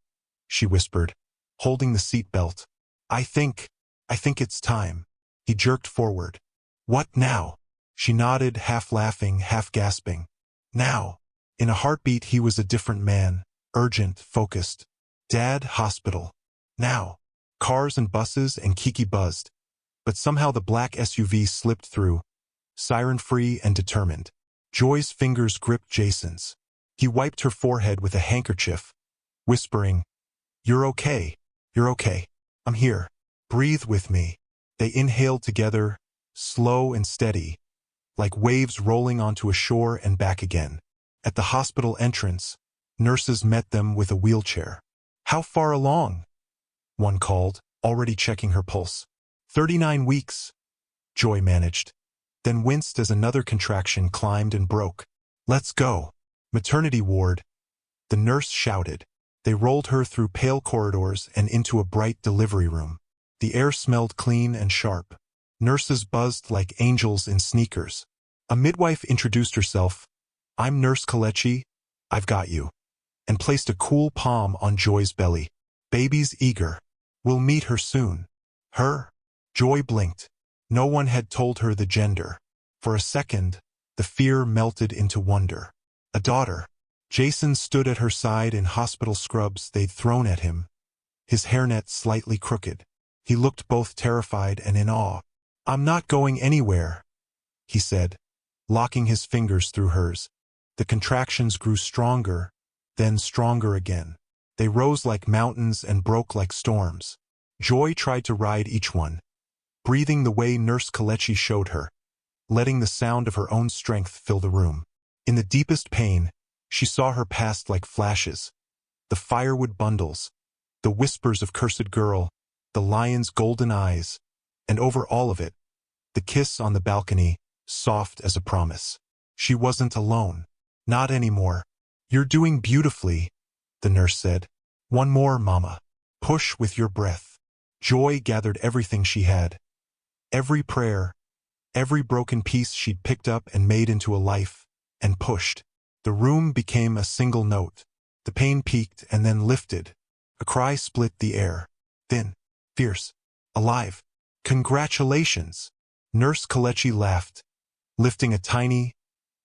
she whispered, holding the seat belt. I think it's time." He jerked forward. What now? She nodded, half laughing, half gasping. Now. In a heartbeat he was a different man, urgent, focused. Dad, hospital. Now. Cars and buses and Kiki buzzed. But somehow the black SUV slipped through, siren-free and determined. Joy's fingers gripped Jason's. He wiped her forehead with a handkerchief, whispering, "You're okay. You're okay. I'm here. Breathe with me." They inhaled together, slow and steady, like waves rolling onto a shore and back again. At the hospital entrance, nurses met them with a wheelchair. "How far along?" one called, already checking her pulse. 39 weeks, Joy managed, then winced as another contraction climbed and broke. "Let's go." Maternity ward, the nurse shouted. They rolled her through pale corridors and into a bright delivery room. The air smelled clean and sharp. Nurses buzzed like angels in sneakers. A midwife introduced herself. "I'm Nurse Kelechi, I've got you," and placed a cool palm on Joy's belly. "Baby's eager. We'll meet her soon." Her? Joy blinked. No one had told her the gender. For a second, the fear melted into wonder. A daughter. Jason stood at her side in hospital scrubs they'd thrown at him, his hairnet slightly crooked. He looked both terrified and in awe. "I'm not going anywhere," he said, locking his fingers through hers. The contractions grew stronger, then stronger again. They rose like mountains and broke like storms. Joy tried to ride each one, breathing the way Nurse Kelechi showed her, letting the sound of her own strength fill the room. In the deepest pain, she saw her past like flashes. The firewood bundles, the whispers of cursed girl, the lion's golden eyes, and over all of it, the kiss on the balcony, soft as a promise. She wasn't alone. Not anymore. "You're doing beautifully," the nurse said. "One more, Mama. Push with your breath." Joy gathered everything she had. Every prayer, every broken piece she'd picked up and made into a life, and pushed. The room became a single note. The pain peaked and then lifted. A cry split the air. Thin, fierce, alive. "Congratulations!" Nurse Kelechi laughed, lifting a tiny,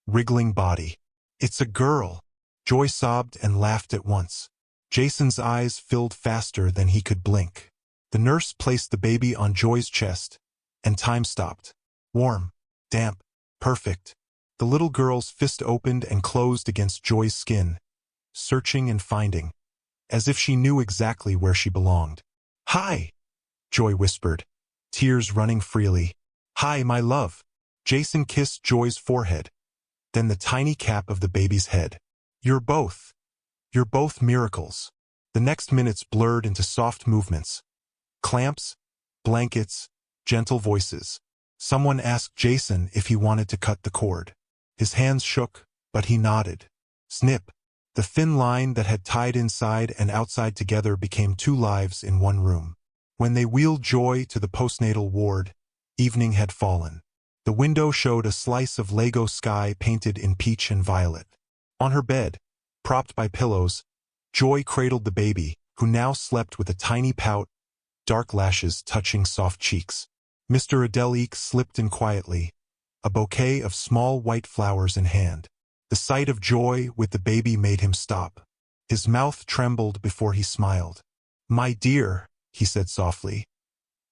wriggling body. "It's a girl." Joy sobbed and laughed at once. Jason's eyes filled faster than he could blink. The nurse placed the baby on Joy's chest, and time stopped. Warm, damp, perfect. The little girl's fist opened and closed against Joy's skin, searching and finding, as if she knew exactly where she belonged. "Hi," Joy whispered, tears running freely. "Hi, my love." Jason kissed Joy's forehead, then the tiny cap of the baby's head. You're both miracles." The next minutes blurred into soft movements. Clamps, blankets, gentle voices. Someone asked Jason if he wanted to cut the cord. His hands shook, but he nodded. Snip. The thin line that had tied inside and outside together became two lives in one room. When they wheeled Joy to the postnatal ward, evening had fallen. The window showed a slice of Lego sky painted in peach and violet. On her bed, propped by pillows, Joy cradled the baby, who now slept with a tiny pout, dark lashes touching soft cheeks. Mr. Adelique slipped in quietly, a bouquet of small white flowers in hand. The sight of Joy with the baby made him stop. His mouth trembled before he smiled. "My dear," he said softly,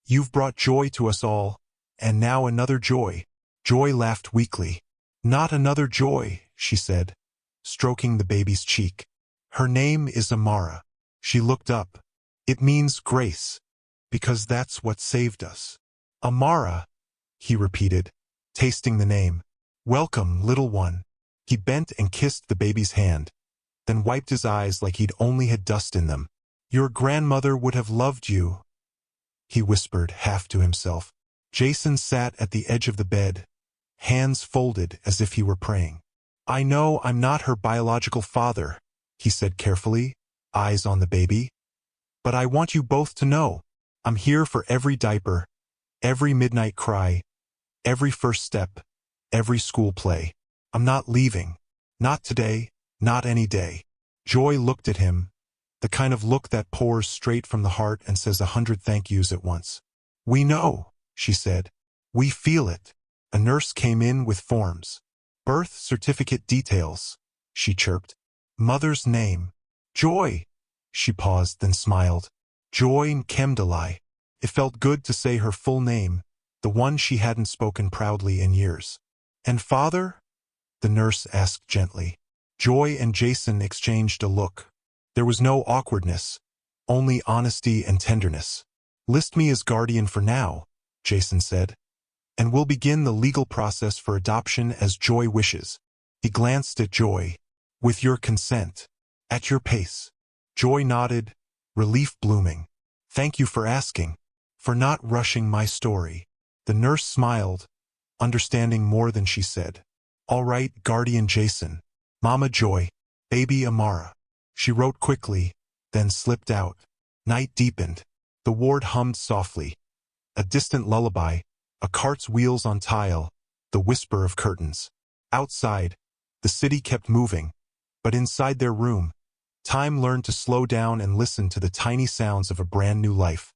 "you've brought joy to us all, and now another joy." Joy laughed weakly. "Not another joy," she said, stroking the baby's cheek. "Her name is Amara." She looked up. "It means grace, because that's what saved us." "Amara," he repeated, tasting the name. "Welcome, little one." He bent and kissed the baby's hand, then wiped his eyes like he'd only had dust in them. "Your grandmother would have loved you," he whispered, half to himself. Jason sat at the edge of the bed, hands folded as if he were praying. "I know I'm not her biological father," he said carefully, eyes on the baby. "But I want you both to know, I'm here for every diaper, every midnight cry, every first step, every school play. I'm not leaving. Not today, not any day." Joy looked at him, the kind of look that pours straight from the heart and says 100 thank yous at once. "We know," she said, We feel it. A nurse came in with forms. Birth certificate details, she chirped. Mother's name. Joy. She paused, then smiled. Joy Nkemdalai. It felt good to say her full name, the one she hadn't spoken proudly in years. And father? The nurse asked gently. Joy and Jason exchanged a look. There was no awkwardness, only honesty and tenderness. List me as guardian for now, Jason said, and we'll begin the legal process for adoption as Joy wishes. He glanced at Joy. With your consent. At your pace. Joy nodded, relief blooming. Thank you for asking. For not rushing my story. The nurse smiled, understanding more than she said. All right, guardian Jason. Mama Joy. Baby Amara. She wrote quickly, then slipped out. Night deepened. The ward hummed softly. A distant lullaby, a cart's wheels on tile, the whisper of curtains. Outside, the city kept moving, but inside their room, time learned to slow down and listen to the tiny sounds of a brand new life.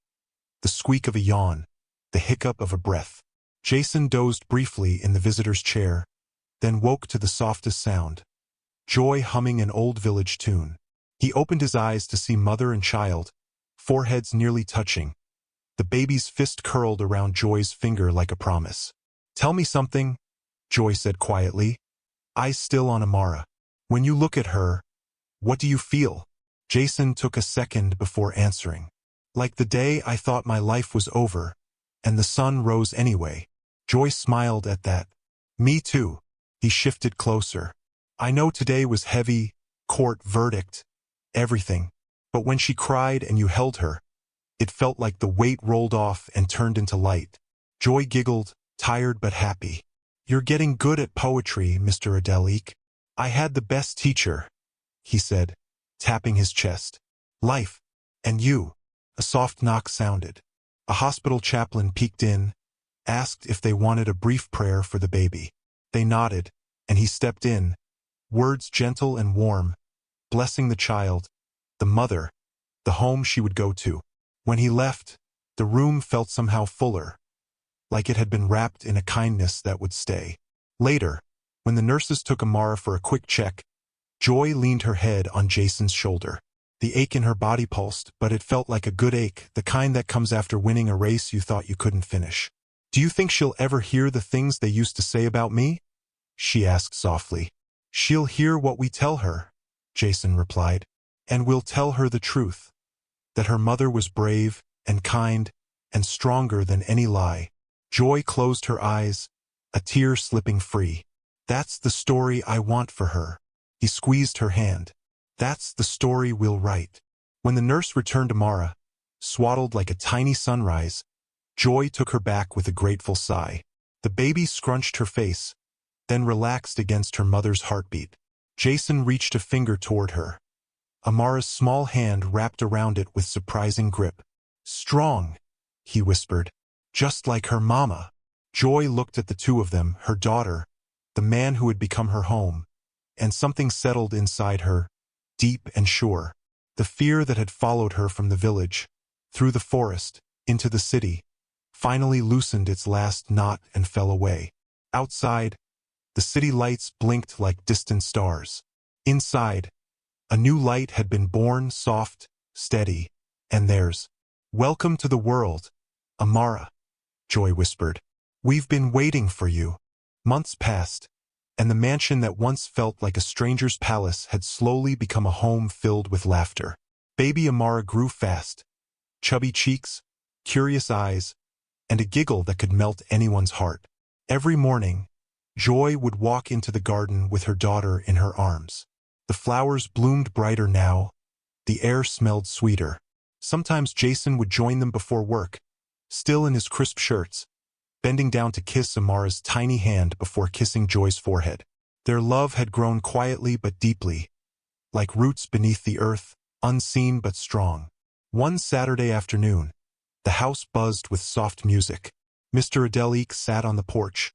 The squeak of a yawn, the hiccup of a breath. Jason dozed briefly in the visitor's chair, then woke to the softest sound. Joy humming an old village tune. He opened his eyes to see mother and child, foreheads nearly touching. The baby's fist curled around Joy's finger like a promise. Tell me something, Joy said quietly, eyes still on Amara. When you look at her, what do you feel? Jason took a second before answering. Like the day I thought my life was over, and the sun rose anyway. Joy smiled at that. Me too. He shifted closer. I know today was heavy, court verdict, everything. But when she cried and you held her, it felt like the weight rolled off and turned into light. Joy giggled, tired but happy. You're getting good at poetry, Mr. Adelik. I had the best teacher, he said, tapping his chest. Life. And you. A soft knock sounded. A hospital chaplain peeked in, asked if they wanted a brief prayer for the baby. They nodded, and he stepped in, words gentle and warm, blessing the child, the mother, the home she would go to. When he left, the room felt somehow fuller, like it had been wrapped in a kindness that would stay. Later, when the nurses took Amara for a quick check, Joy leaned her head on Jason's shoulder. The ache in her body pulsed, but it felt like a good ache, the kind that comes after winning a race you thought you couldn't finish. Do you think she'll ever hear the things they used to say about me? She asked softly. She'll hear what we tell her, Jason replied. And we'll tell her the truth. That her mother was brave and kind and stronger than any lie. Joy closed her eyes, a tear slipping free. That's the story I want for her. He squeezed her hand. That's the story we'll write. When the nurse returned Amara, swaddled like a tiny sunrise, Joy took her back with a grateful sigh. The baby scrunched her face, then relaxed against her mother's heartbeat. Jason reached a finger toward her. Amara's small hand wrapped around it with surprising grip. Strong, he whispered. Just like her mama. Joy looked at the two of them, her daughter, the man who had become her home, and something settled inside her, deep and sure. The fear that had followed her from the village, through the forest, into the city, finally loosened its last knot and fell away. Outside, the city lights blinked like distant stars. Inside, a new light had been born, soft, steady, and theirs. Welcome to the world, Amara, Joy whispered. We've been waiting for you. Months passed, and the mansion that once felt like a stranger's palace had slowly become a home filled with laughter. Baby Amara grew fast. Chubby cheeks, curious eyes, and a giggle that could melt anyone's heart. Every morning, Joy would walk into the garden with her daughter in her arms. The flowers bloomed brighter now. The air smelled sweeter. Sometimes Jason would join them before work, still in his crisp shirts, bending down to kiss Amara's tiny hand before kissing Joy's forehead. Their love had grown quietly but deeply, like roots beneath the earth, unseen but strong. One Saturday afternoon, the house buzzed with soft music. Mr. Adelik sat on the porch,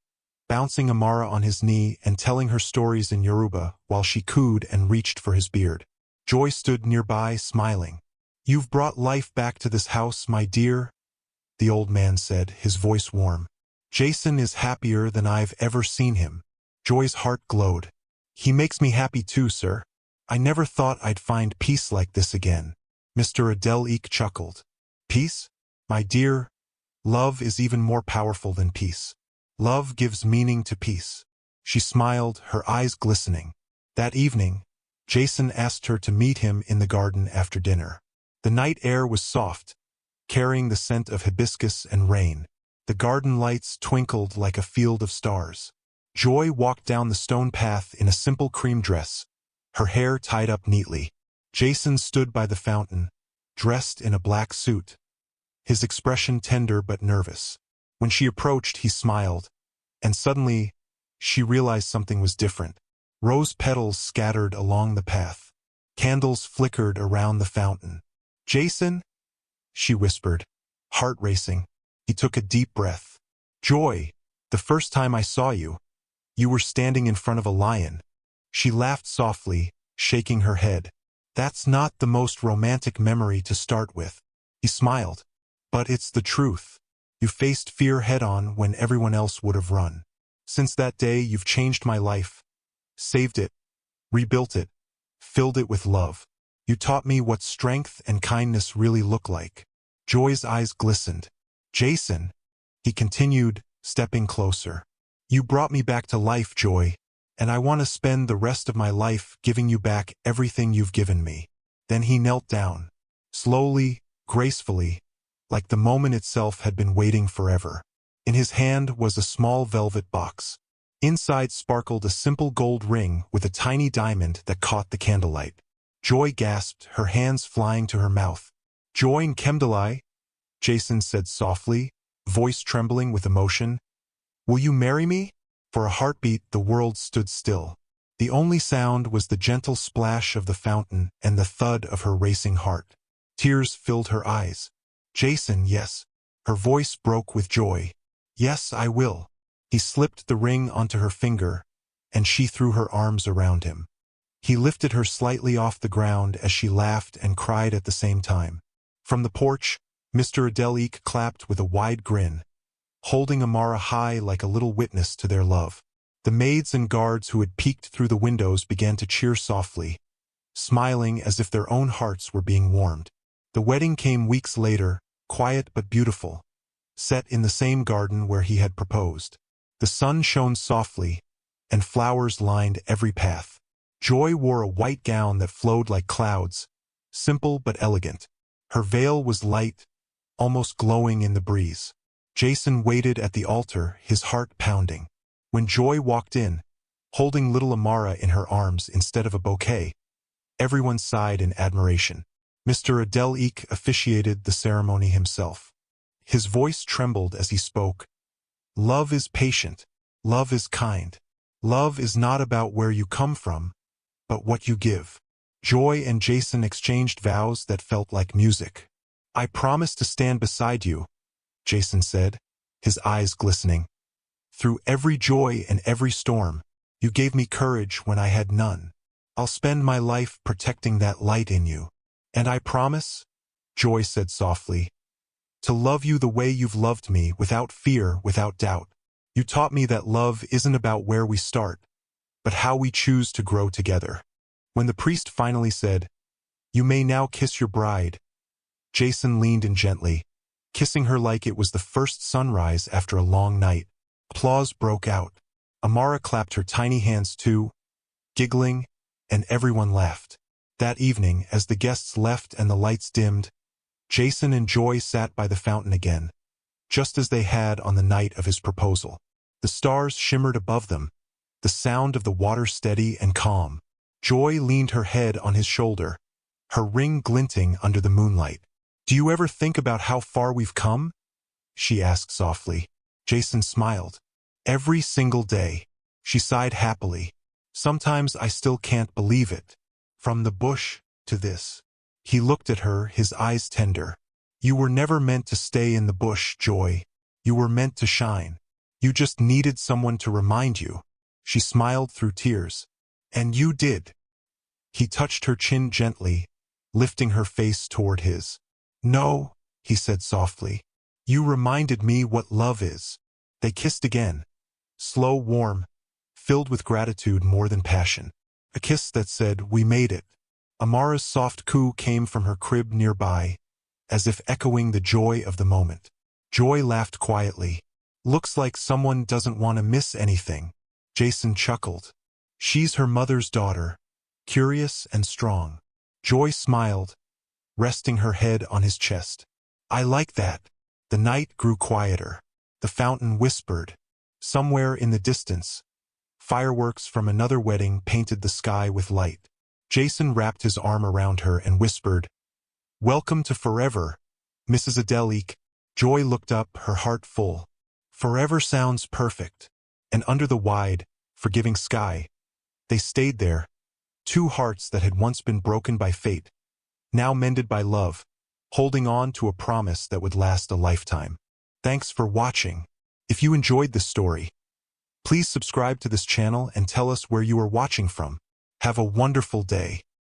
bouncing Amara on his knee and telling her stories in Yoruba while she cooed and reached for his beard. Joy stood nearby, smiling. You've brought life back to this house, my dear, the old man said, his voice warm. Jason is happier than I've ever seen him. Joy's heart glowed. He makes me happy too, sir. I never thought I'd find peace like this again. Mr. Adel-Eek chuckled. Peace? My dear, love is even more powerful than peace. Love gives meaning to peace. She smiled, her eyes glistening. That evening, Jason asked her to meet him in the garden after dinner. The night air was soft, carrying the scent of hibiscus and rain. The garden lights twinkled like a field of stars. Joy walked down the stone path in a simple cream dress, her hair tied up neatly. Jason stood by the fountain, dressed in a black suit, his expression tender but nervous. When she approached, he smiled, and suddenly, she realized something was different. Rose petals scattered along the path. Candles flickered around the fountain. Jason? She whispered, heart racing. He took a deep breath. Joy, the first time I saw you, you were standing in front of a lion. She laughed softly, shaking her head. That's not the most romantic memory to start with. He smiled. But it's the truth. You faced fear head-on when everyone else would have run. Since that day, you've changed my life. Saved it, rebuilt it, filled it with love. You taught me what strength and kindness really look like. Joy's eyes glistened. Jason, he continued, stepping closer. You brought me back to life, Joy, and I want to spend the rest of my life giving you back everything you've given me. Then he knelt down, slowly, gracefully, like the moment itself had been waiting forever. In his hand was a small velvet box. Inside sparkled a simple gold ring with a tiny diamond that caught the candlelight. Joy gasped, her hands flying to her mouth. Joy Nkemdalai, Jason said softly, voice trembling with emotion. Will you marry me? For a heartbeat, the world stood still. The only sound was the gentle splash of the fountain and the thud of her racing heart. Tears filled her eyes. Jason, yes. Her voice broke with joy. Yes, I will. He slipped the ring onto her finger, and she threw her arms around him. He lifted her slightly off the ground as she laughed and cried at the same time. From the porch, Mr. Adel-Eek clapped with a wide grin, holding Amara high like a little witness to their love. The maids and guards who had peeked through the windows began to cheer softly, smiling as if their own hearts were being warmed. The wedding came weeks later, quiet but beautiful, set in the same garden where he had proposed. The sun shone softly, and flowers lined every path. Joy wore a white gown that flowed like clouds, simple but elegant. Her veil was light, almost glowing in the breeze. Jason waited at the altar, his heart pounding. When Joy walked in, holding little Amara in her arms instead of a bouquet, everyone sighed in admiration. Mr. Adel-Eek officiated the ceremony himself. His voice trembled as he spoke. Love is patient. Love is kind. Love is not about where you come from, but what you give. Joy and Jason exchanged vows that felt like music. I promise to stand beside you, Jason said, his eyes glistening. Through every joy and every storm, you gave me courage when I had none. I'll spend my life protecting that light in you. And I promise, Joy said softly, to love you the way you've loved me, without fear, without doubt. You taught me that love isn't about where we start, but how we choose to grow together. When the priest finally said, You may now kiss your bride, Jason leaned in gently, kissing her like it was the first sunrise after a long night. Applause broke out. Amara clapped her tiny hands too, giggling, and everyone laughed. That evening, as the guests left and the lights dimmed, Jason and Joy sat by the fountain again, just as they had on the night of his proposal. The stars shimmered above them, the sound of the water steady and calm. Joy leaned her head on his shoulder, her ring glinting under the moonlight. Do you ever think about how far we've come? She asked softly. Jason smiled. Every single day. She sighed happily. Sometimes I still can't believe it. From the bush to this. He looked at her, his eyes tender. You were never meant to stay in the bush, Joy. You were meant to shine. You just needed someone to remind you. She smiled through tears. And you did. He touched her chin gently, lifting her face toward his. No, he said softly. You reminded me what love is. They kissed again. Slow, warm, filled with gratitude more than passion. A kiss that said, "We made it." Amara's soft coo came from her crib nearby, as if echoing the joy of the moment. Joy laughed quietly. "Looks like someone doesn't want to miss anything." Jason chuckled. "She's her mother's daughter, curious and strong." Joy smiled, resting her head on his chest. "I like that." The night grew quieter. The fountain whispered. Somewhere in the distance, fireworks from another wedding painted the sky with light. Jason wrapped his arm around her and whispered, "Welcome to forever, Mrs. Adelique." Joy looked up, her heart full. Forever sounds perfect. And under the wide, forgiving sky, they stayed there, two hearts that had once been broken by fate, now mended by love, holding on to a promise that would last a lifetime. Thanks for watching. If you enjoyed this story, please subscribe to this channel and tell us where you are watching from. Have a wonderful day.